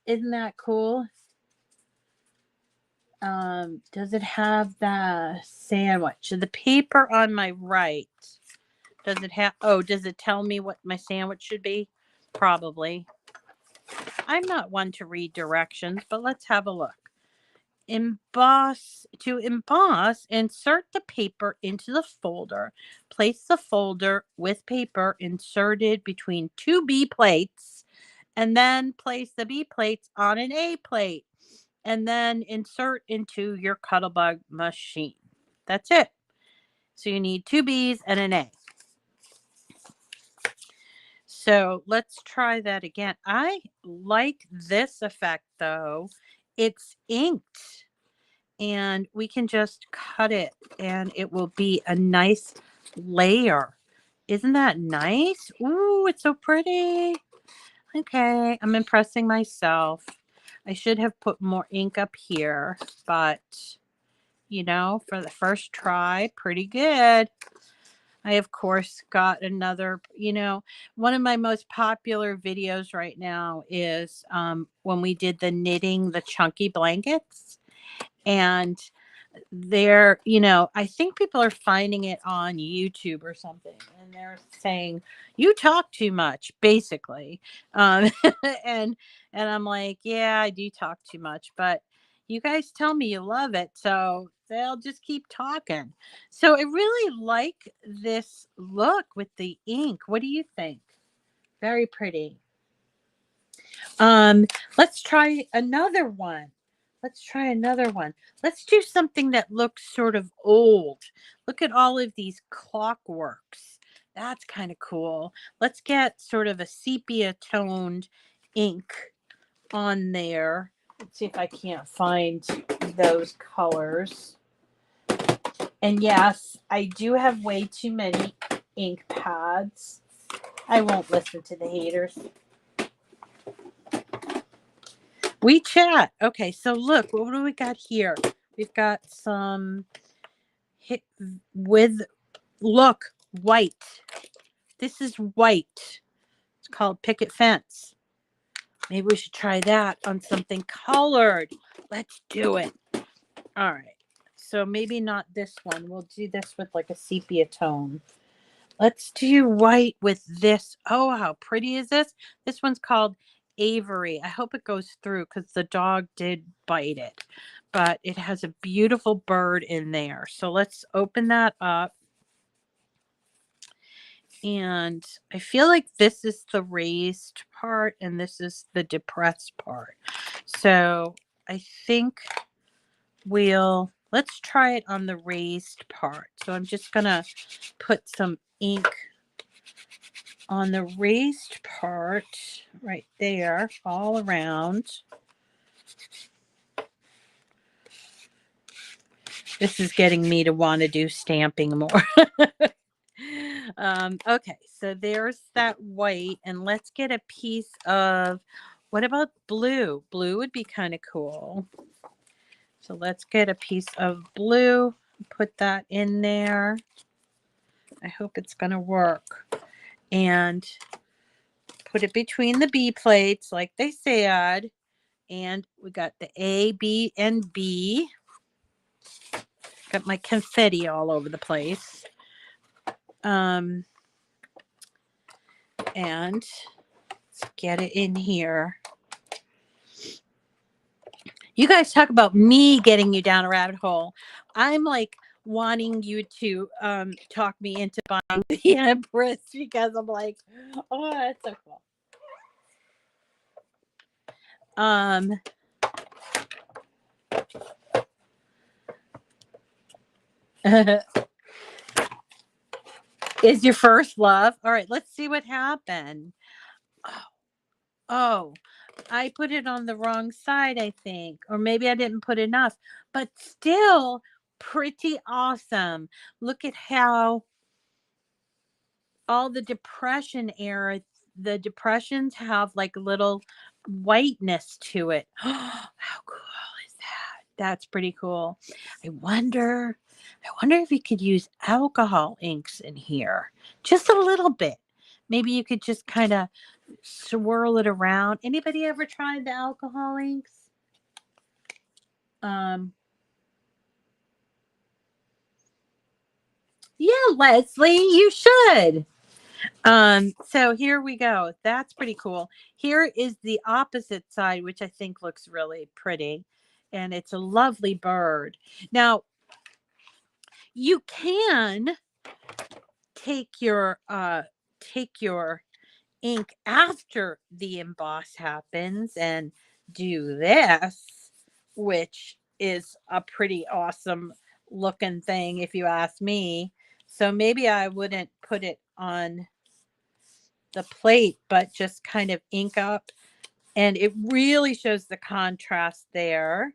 isn't that cool? Does it have the sandwich? So the paper on my right, does it have, does it tell me what my sandwich should be? Probably. I'm not one to read directions, but let's have a look. To emboss, insert the paper into the folder. Place the folder with paper inserted between two B plates, and then place the B plates on an A plate, and then insert into your Cuttlebug machine. That's it. So you need two B's and an A. So let's try that again. I like this effect though. It's inked. And we can just cut it and it will be a nice layer. Isn't that nice? Ooh, it's so pretty. Okay, I'm impressing myself. I should have put more ink up here, but you know, for the first try, pretty good. I, of course, got another, you know, one of my most popular videos right now is when we did the knitting, the chunky blankets. And they're, you know, I think people are finding it on YouTube or something, and they're saying you talk too much, basically. And I'm like, yeah, I do talk too much, but you guys tell me you love it, so they'll just keep talking. So I really like this look with the ink. What do you think? Very pretty. Let's try another one. Let's do something that looks sort of old. Look at all of these clockworks. That's kind of cool. Let's get sort of a sepia toned ink on there. Let's see if I can't find those colors. And yes, I do have way too many ink pads. I won't listen to the haters. We chat. Okay, so look, what do we got here? We've got some hit with, look, white. This is white. It's called Picket Fence. Maybe we should try that on something colored. Let's do it. All right. So maybe not this one. We'll do this with like a sepia tone. Let's do white with this. Oh, how pretty is this? This one's called Avery. I hope it goes through because the dog did bite it. But it has a beautiful bird in there. So let's open that up. And I feel like this is the raised part and this is the depressed part. So I think let's try it on the raised part. So I'm just going to put some ink on the raised part right there all around. This is getting me to want to do stamping more. Okay, so there's that white, and let's get a piece of, what about blue? Blue would be kind of cool. So let's get a piece of blue, put that in there. I hope it's going to work. And put it between the B plates like they said. And we got the A, B, and B. Got my confetti all over the place. And let's get it in here. You guys talk about me getting you down a rabbit hole. I'm like wanting you to talk me into buying the Empress because I'm like, oh, that's so cool. Is your first love. All right, let's see what happened. Oh, I put it on the wrong side, I think. Or maybe I didn't put enough. But still pretty awesome. Look at how all the depression era, the depressions have like little whiteness to it. How cool is that? That's pretty cool. I wonder if you could use alcohol inks in here. Just a little bit. Maybe you could just kind of swirl it around. Anybody ever tried the alcohol inks? Yeah, Leslie, you should. So here we go. That's pretty cool. Here is the opposite side, which I think looks really pretty. And it's a lovely bird. Now, you can take your ink after the emboss happens and do this, which is a pretty awesome looking thing if you ask me. So maybe I wouldn't put it on the plate, but just kind of ink up, and it really shows the contrast there.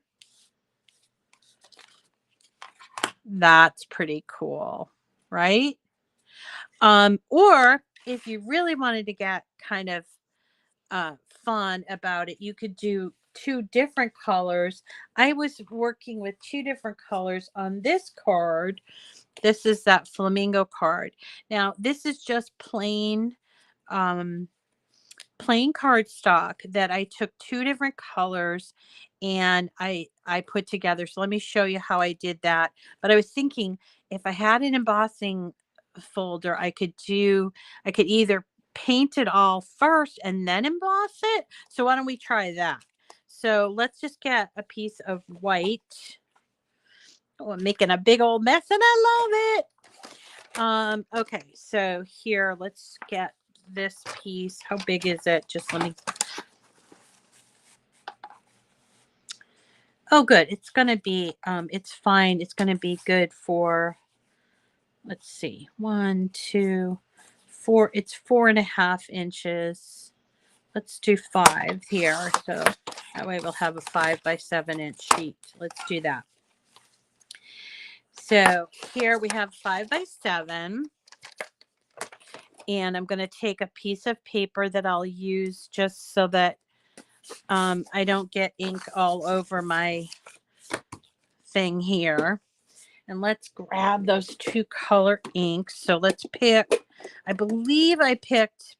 That's pretty cool, right? Or if you really wanted to get kind of fun about it, you could do two different colors. I was working with two different colors on this card. This is that flamingo card. Now, this is just plain cardstock that I took two different colors and I put together. So let me show you how I did that. But I was thinking if I had an embossing folder, I could either paint it all first and then emboss it. So why don't we try that? So let's just get a piece of white. Oh, I'm making a big old mess and I love it. Okay, so here, let's get this piece. How big is it? Just let me. Oh, good. It's going to be, it's fine. It's going to be good for, let's see, 1, 2, 4. It's 4.5 inches. Let's do 5 here. So that way we'll have a 5 by 7 inch sheet. Let's do that. So here we have 5 by 7. And I'm going to take a piece of paper that I'll use just so that I don't get ink all over my thing here. And let's grab those two color inks. So let's pick, I believe I picked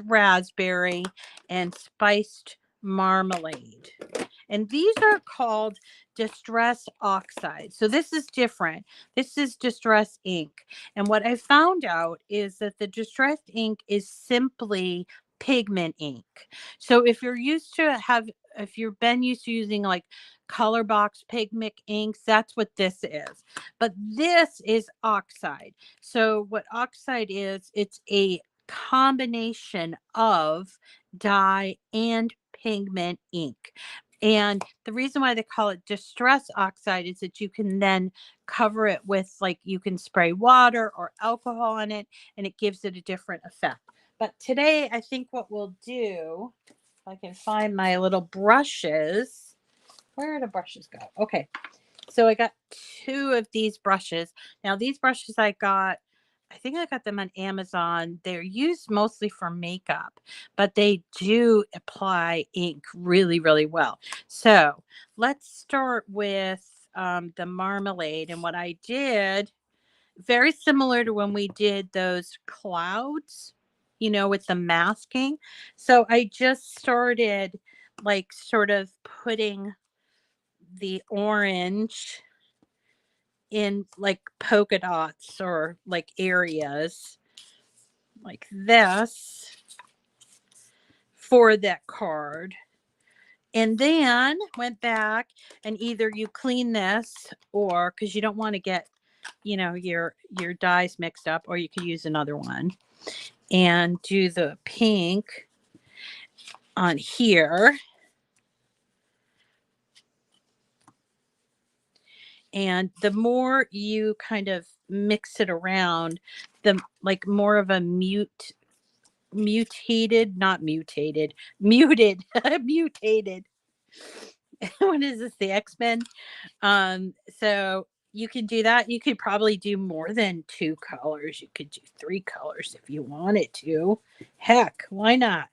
raspberry and spiced marmalade. And these are called Distress Oxide. So this is different. This is Distress ink. And what I found out is that the distressed ink is simply pigment ink. So if you've been used to using like color box pigment inks, that's what this is. But this is Oxide. So what Oxide is, it's a combination of dye and pigment ink. And the reason why they call it Distress Oxide is that you can then cover it with, like, you can spray water or alcohol on it and it gives it a different effect. But today I think what we'll do I can find my little brushes. Where did the brushes go? Okay. So I got 2 of these brushes. Now these brushes I think I got them on Amazon. They're used mostly for makeup, but they do apply ink really, really well. So let's start with the marmalade. And what I did, very similar to when we did those clouds, you know, with the masking. So I just started like sort of putting the orange in like polka dots or like areas like this for that card. And then went back and either you clean this or because you don't want to get, you know, your dyes mixed up, or you could use another one and do the pink on here. And the more you kind of mix it around, the like more of a muted mutated what is this, the X-Men? So you can do that. You could probably do more than 2 colors. You could do 3 colors if you wanted to. Heck, why not?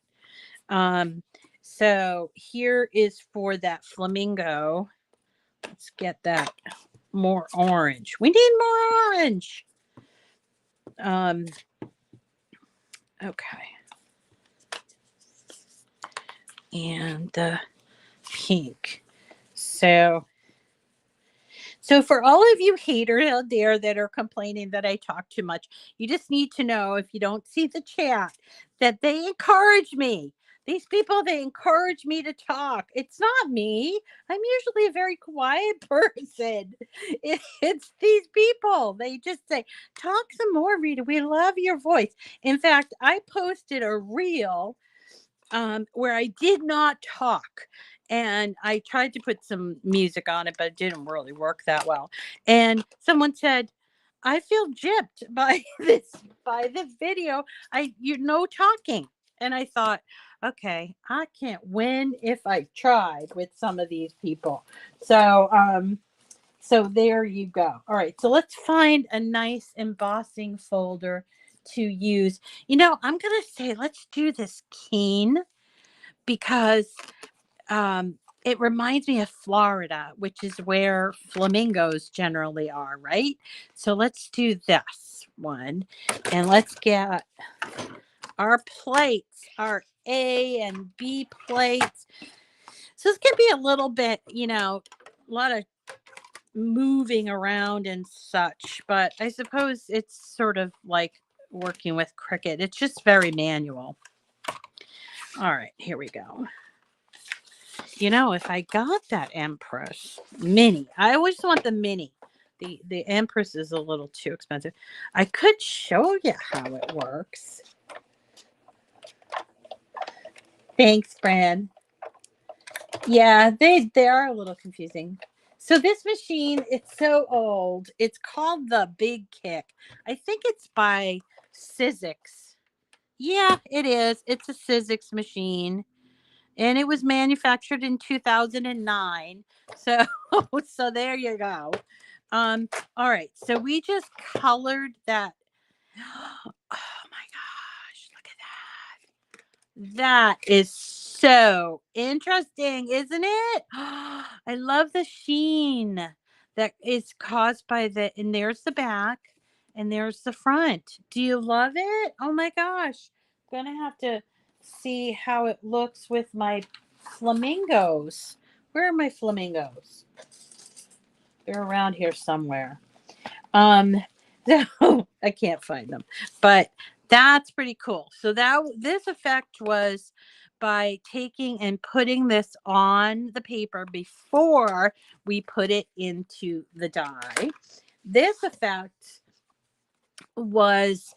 So here is for that flamingo. Let's get that more orange. We need more orange. Okay. And the pink. So for all of you haters out there that are complaining that I talk too much, you just need to know, if you don't see the chat, that they encourage me. These people, they encourage me to talk. It's not me. I'm usually a very quiet person. It's these people. They just say, talk some more, Rita. We love your voice. In fact, I posted a reel where I did not talk. And I tried to put some music on it, but it didn't really work that well. And someone said, I feel gypped by the video. You're no talking. And I thought, okay, I can't win if I tried with some of these people. So there you go. All right, so let's find a nice embossing folder to use. You know, I'm gonna say let's do this cane, because it reminds me of Florida, which is where flamingos generally are, right? So let's do this one, and let's get our plates, our A and B plates. So this can be a little bit, you know, a lot of moving around and such, but I suppose it's sort of like working with Cricut. It's just very manual. All right, here we go. You know, if I got that Empress mini, I always want the mini. The Empress is a little too expensive. I could show you how it works. Thanks, Fran. Yeah, they are a little confusing. So this machine, it's so old. It's called the Big Kick. I think it's by Sizzix. Yeah, it is. It's a Sizzix machine. And it was manufactured in 2009. So so there you go. All right. So we just colored that. Oh my gosh, look at that. That is so interesting, isn't it? I love the sheen that is caused by and there's the back and there's the front. Do you love it? Oh my gosh. I'm gonna have to see how it looks with my flamingos. Where are my flamingos? They're around here somewhere. So I can't find them, but that's pretty cool. So this effect was by taking and putting this on the paper before we put it into the die. This effect was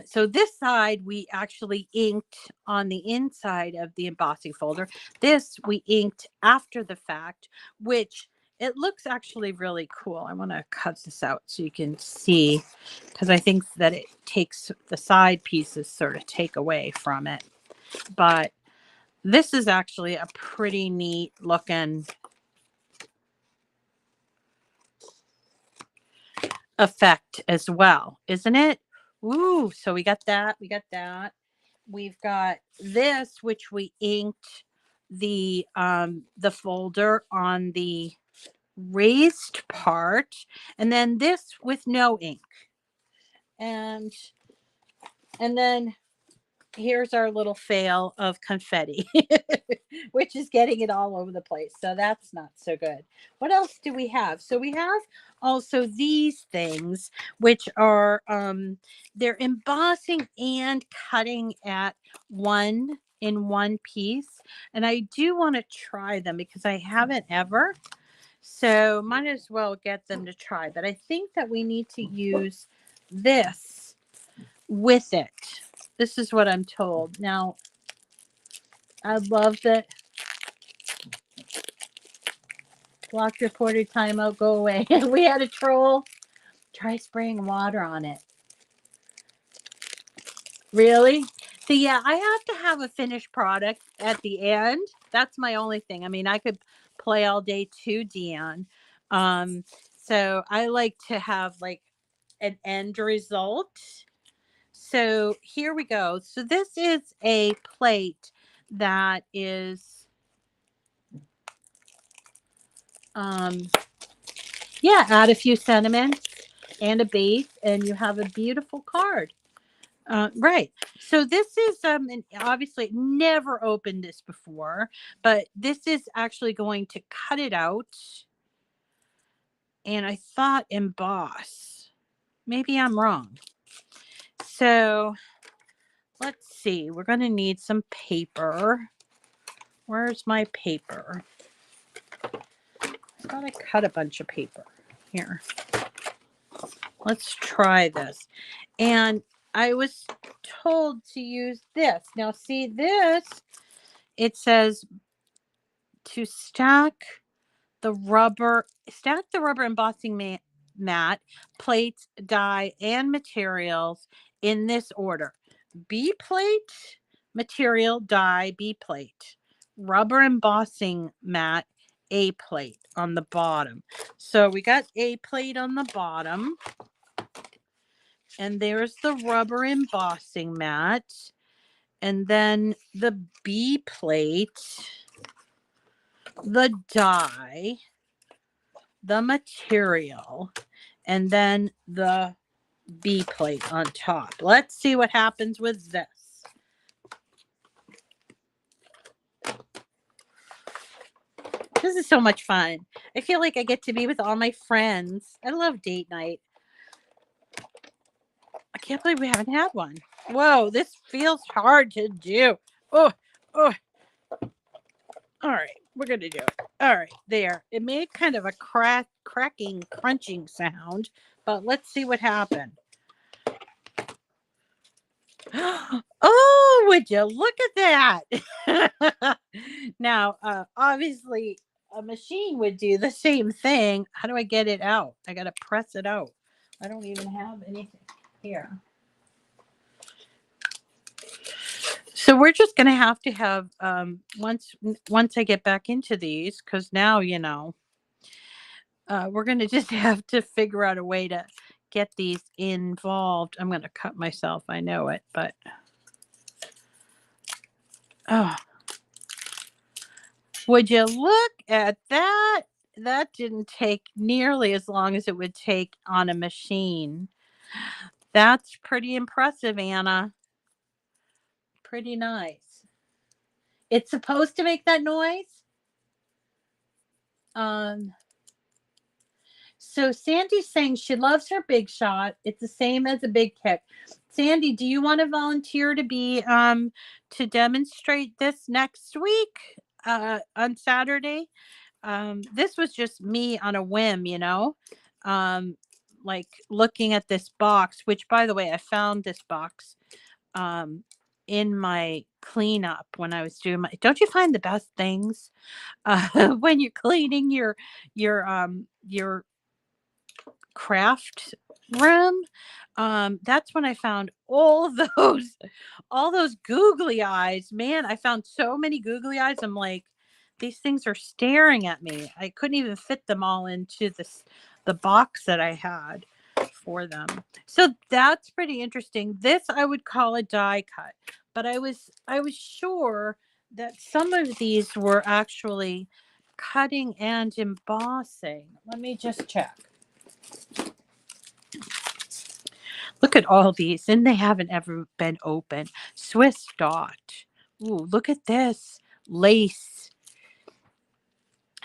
so this side we actually inked on the inside of the embossing folder. This we inked after the fact, which it looks actually really cool. I want to cut this out so you can see, because I think that it takes the side pieces sort of take away from it. But This is actually a pretty neat looking effect as well, isn't it? Ooh, so we got that. We got that. We've got this, which we inked the folder on the raised part, and then this with no ink. And then here's our little fail of confetti, which is getting it all over the place. So that's not so good. What else do we have? So we have also these things, which are they're embossing and cutting at one piece. And I do want to try them because I haven't ever. So might as well get them to try. But I think that we need to use this with it. This is what I'm told. Now, I love that. Block reported timeout, go away. We had a troll. Try spraying water on it. Really? So yeah, I have to have a finished product at the end. That's my only thing. I mean, I could play all day too, Deanne. So I like to have like an end result. So here we go. So this is a plate that is yeah, add a few sentiments and a base and you have a beautiful card. Right. So this is and obviously never opened this before, but this is actually going to cut it out. And I thought emboss. Maybe I'm wrong. So let's see. We're going to need some paper. Where's my paper? I thought I cut a bunch of paper. Here. Let's try this. And I was told to use this. Now, see this, it says to stack the rubber embossing mat, plates, die, and materials in this order. B plate, material, die, B plate. Rubber embossing mat, A plate on the bottom. So we got A plate on the bottom. And there's the rubber embossing mat. And then the B plate, the die, the material, and then the B plate on top. Let's see what happens with this. This is so much fun. I feel like I get to be with all my friends. I love date night. I can't believe we haven't had one. Whoa, this feels hard to do. Oh. All right, we're going to do it. All right, there. It made kind of a cracking, crunching sound, but let's see what happened. Oh, would you look at that? Now, obviously, a machine would do the same thing. How do I get it out? I got to press it out. I don't even have anything here. So we're just going to have once I get back into these, because now, we're going to just have to figure out a way to get these involved. I'm going to cut myself. I know it, but oh, would you look at that? That didn't take nearly as long as it would take on a machine. That's pretty impressive, Anna. Pretty nice. It's supposed to make that noise. So Sandy's saying she loves her big shot. It's the same as a big kick. Sandy, do you want to volunteer to be to demonstrate this next week on Saturday? This was just me on a whim, like looking at this box, which by the way, I found this box in my cleanup when I was doing my, don't you find the best things when you're cleaning your craft room, that's when I found all those googly eyes. Man, I found so many googly eyes. I'm like, these things are staring at me. I couldn't even fit them all into the box that I had for them. So that's pretty interesting. This I would call a die cut, but I was sure that some of these were actually cutting and embossing. Let me just check. Look at all these, and they haven't ever been open. Swiss dot. Ooh, look at this. Lace.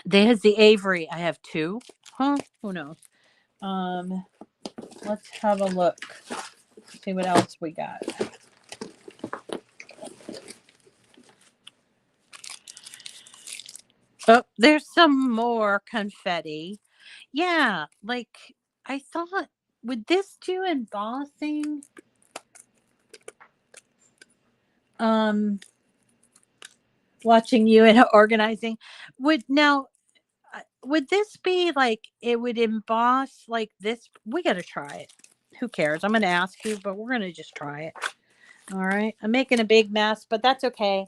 There's the Avery. I have two. Huh? Who knows? Let's have a look. See what else we got. Oh, there's some more confetti. Yeah, like I thought, would this do embossing? Watching you and organizing. Would this be like it would emboss like this? We got to try it. Who cares? I'm going to ask you, but we're going to just try it. All right. I'm making a big mess, but that's okay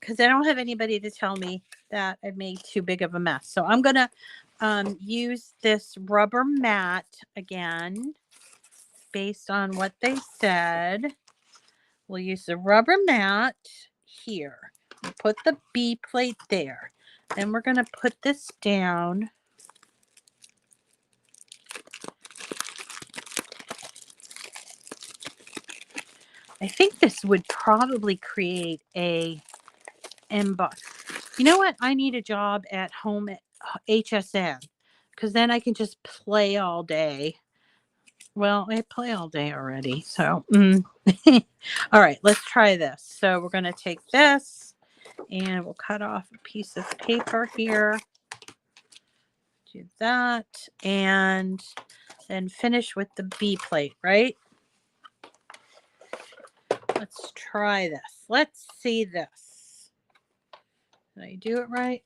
because I don't have anybody to tell me that I made too big of a mess. So I'm going to use this rubber mat again based on what they said. We'll use the rubber mat here. We'll put the B plate there. Then we're going to put this down. I think this would probably create a emboss. You know what? I need a job at home at HSN because then I can just play all day. Well, I play all day already. So, all right, let's try this. So we're going to take this and we'll cut off a piece of paper here. Do that and then finish with the B plate, right? Let's try this. Let's see this. Did I do it right?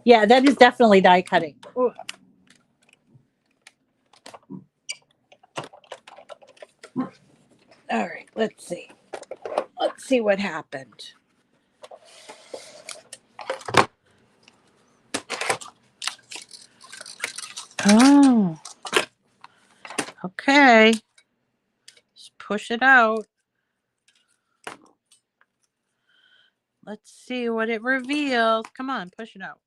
Yeah, that is definitely die cutting. Ooh. All right, let's see. Let's see what happened. Oh, okay. Just push it out. Let's see what it reveals. Come on, push it out.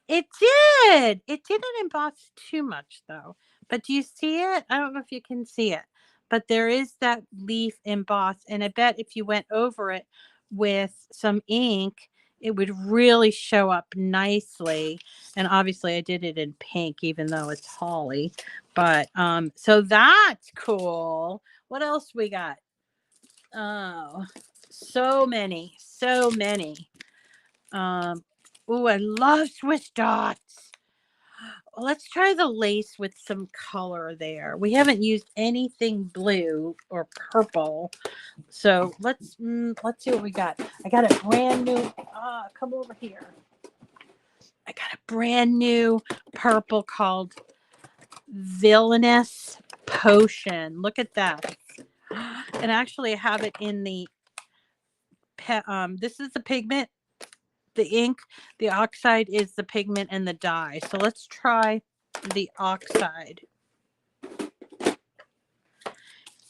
It did. It didn't emboss too much though. But do you see it? I don't know if you can see it. But there is that leaf embossed. And I bet if you went over it with some ink, it would really show up nicely. And obviously I did it in pink, even though it's holly. But so that's cool. What else we got? Oh, so many. So many. Oh, I love Swiss dots. Let's try the lace with some color there. We haven't used anything blue or purple. So let's see what we got. I got a brand new come over here. I got a brand new purple called Villainous Potion. Look at that. And actually I have it in the this is the pigment, the ink, the oxide is the pigment and the dye. So let's try the oxide.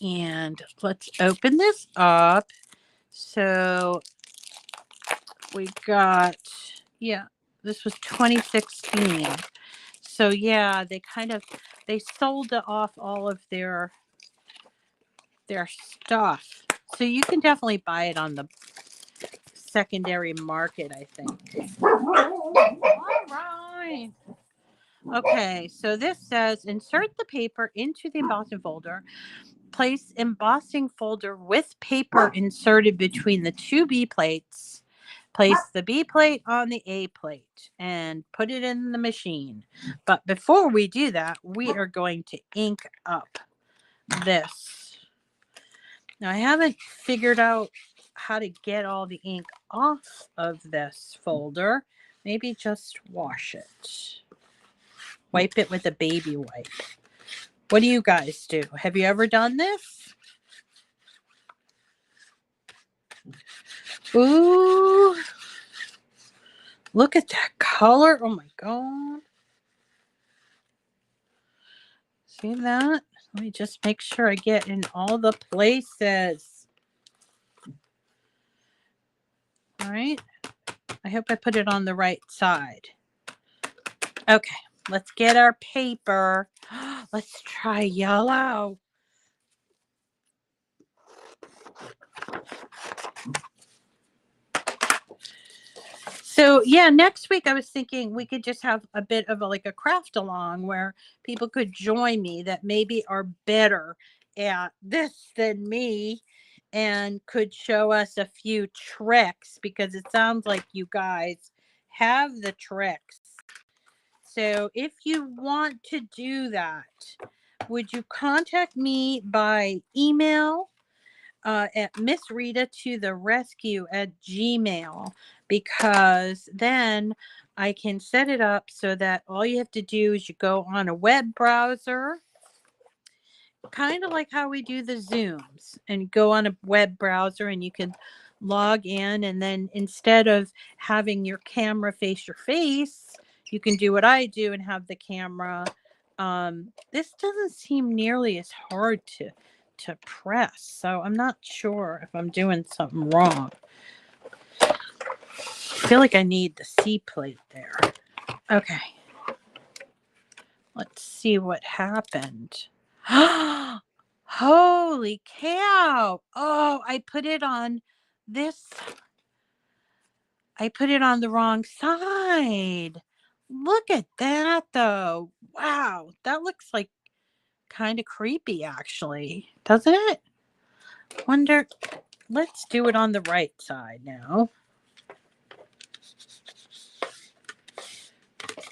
And let's open this up. So we got, yeah, this was 2016. So yeah, they sold off all of their stuff. So you can definitely buy it on the secondary market, I think. All right. Okay, so this says insert the paper into the embossing folder. Place embossing folder with paper inserted between the two B plates. Place the B plate on the A plate and put it in the machine. But before we do that, we are going to ink up this. Now I haven't figured out how to get all the ink off of this folder. Maybe just wash it. Wipe it with a baby wipe. What do you guys do? Have you ever done this? Ooh. Look at that color. Oh my God. See that? Let me just make sure I get in all the places. All right. I hope I put it on the right side. Okay. Let's get our paper. Let's try yellow. So yeah, next week I was thinking we could just have a bit of like a craft along where people could join me that maybe are better at this than me and could show us a few tricks, because it sounds like you guys have the tricks. So if you want to do that, would you contact me by email at Miss Rita to the rescue at Gmail, because then I can set it up so that all you have to do is you go on a web browser, kind of like how we do the Zooms, and go on a web browser and you can log in, and then instead of having your camera face your face, you can do what I do and have the camera. This doesn't seem nearly as hard to press, so I'm not sure if I'm doing something wrong. I feel like I need the C plate there. Okay. Let's see what happened. Holy cow. Oh, I put it on this. I put it on the wrong side. Look at that though. Wow. That looks like kind of creepy actually. Doesn't it? Wonder. Let's do it on the right side now.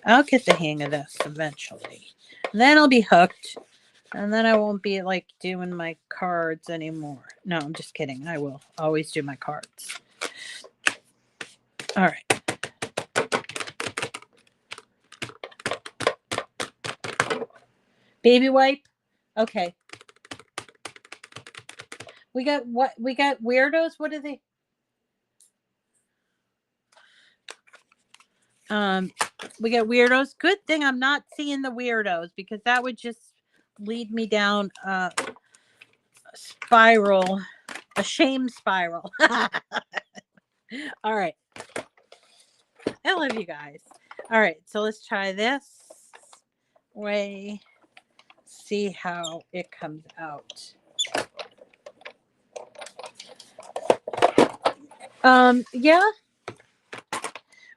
I'll get the hang of this eventually. And then I'll be hooked. And then I won't be like doing my cards anymore. No, I'm just kidding. I will always do my cards. All right. Baby wipe. Okay. We got what? We got weirdos. What are they? We got weirdos. Good thing I'm not seeing the weirdos, because that would just lead me down a spiral, a shame spiral. All right. I love you guys. All right, so let's try this way. See how it comes out. Yeah.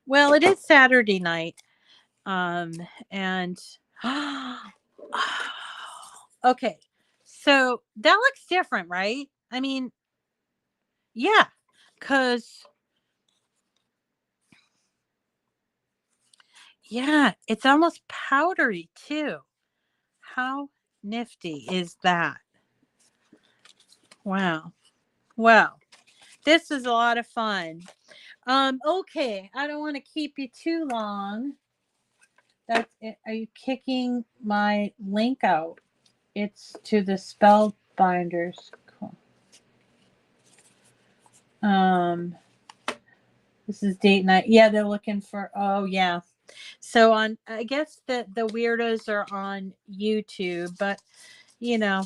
Well, it is Saturday night. And okay. So that looks different, right? I mean, yeah, because yeah, it's almost powdery too. How nifty is that? Wow. Well, this is a lot of fun. Okay, I don't want to keep you too long. That's it. Are you kicking my link out? It's to the Spellbinders. Cool. This is date night. Yeah, they're looking for. Oh yeah. So I guess that the weirdos are on YouTube, but you know,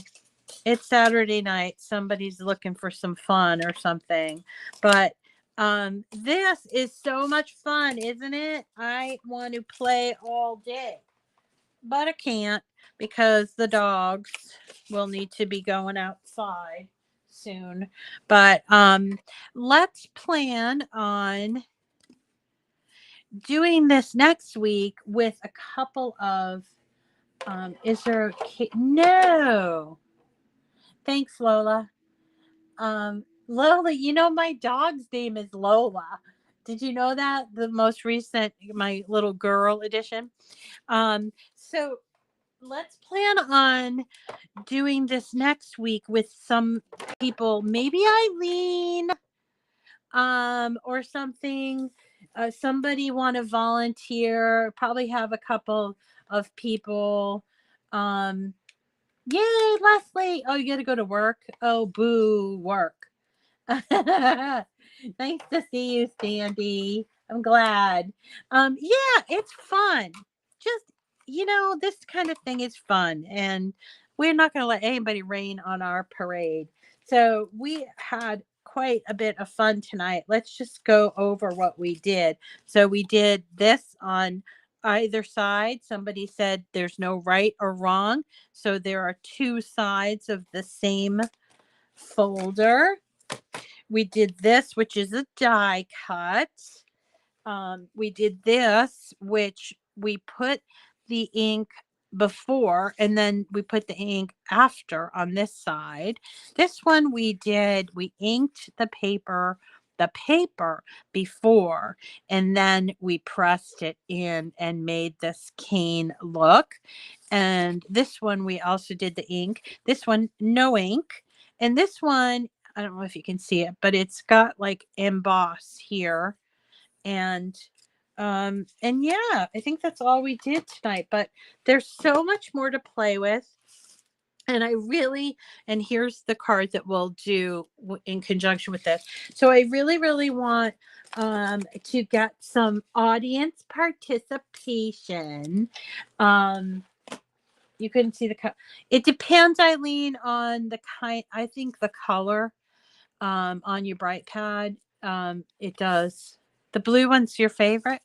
it's Saturday night. Somebody's looking for some fun or something. But this is so much fun, isn't it? I want to play all day, but I can't, because the dogs will need to be going outside soon. But let's plan on doing this next week with a couple of is there a no, thanks Lola. Lola, you know my dog's name is Lola. Did you know that? The most recent, my little girl edition. So let's plan on doing this next week with some people, maybe Eileen. or something. Somebody want to volunteer? Probably have a couple of people. Um, Yay, Leslie. Oh, you got to go to work. Oh, boo, work. Nice to see you, Sandy. I'm glad. Yeah, it's fun. Just, this kind of thing is fun. And we're not going to let anybody rain on our parade. So we had quite a bit of fun tonight. Let's just go over what we did. So we did this on either side. Somebody said there's no right or wrong. So there are two sides of the same folder. We did this, which is a die cut. We did this, which we put the ink before and then we put the ink after on this side. This one we inked the paper before, and then we pressed it in and made this cane look. And this one we also did the ink. This one no ink. And this one, I don't know if you can see it, but it's got like emboss here. And yeah, I think that's all we did tonight, but there's so much more to play with. And and here's the card that we'll do in conjunction with this. So I really want to get some audience participation. You couldn't see it depends, Eileen, on the kind, I think the color on your bright pad. It does. The blue one's your favorite.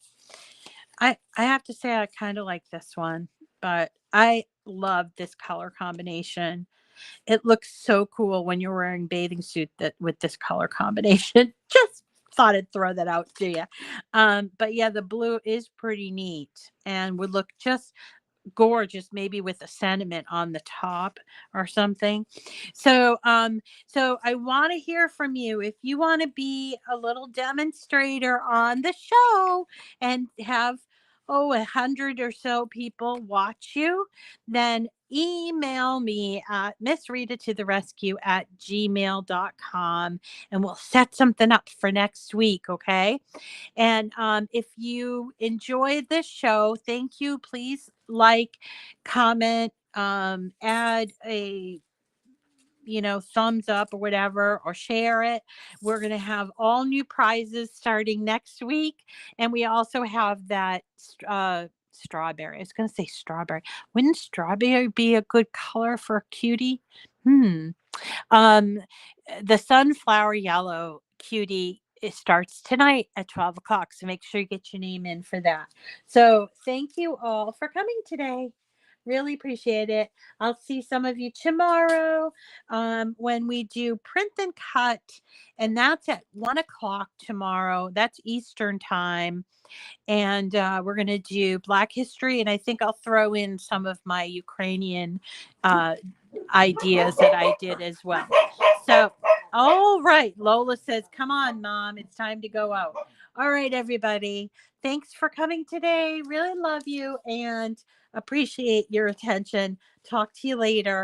I have to say I kind of like this one, but I love this color combination. It looks so cool when you're wearing a bathing suit with this color combination. Just thought I'd throw that out to you. But yeah, the blue is pretty neat and would look just gorgeous, maybe with a sentiment on the top or something. So I want to hear from you. If you want to be a little demonstrator on the show and have 100 or so people watch you, then email me at missrita@gmail.com and we'll set something up for next week. Okay. And if you enjoyed this show, thank you. Please like, comment, add a thumbs up or whatever, or share it. We're going to have all new prizes starting next week. And we also have that strawberry. I was going to say strawberry. Wouldn't strawberry be a good color for a cutie? The sunflower yellow cutie, it starts tonight at 12 o'clock. So make sure you get your name in for that. So thank you all for coming today. Really appreciate it. I'll see some of you tomorrow when we do print and cut. And that's at 1 o'clock tomorrow. That's Eastern time. And we're going to do Black history. And I think I'll throw in some of my Ukrainian ideas that I did as well. So, all right. Lola says, come on, Mom. It's time to go out. All right, everybody. Thanks for coming today. Really love you and appreciate your attention. Talk to you later.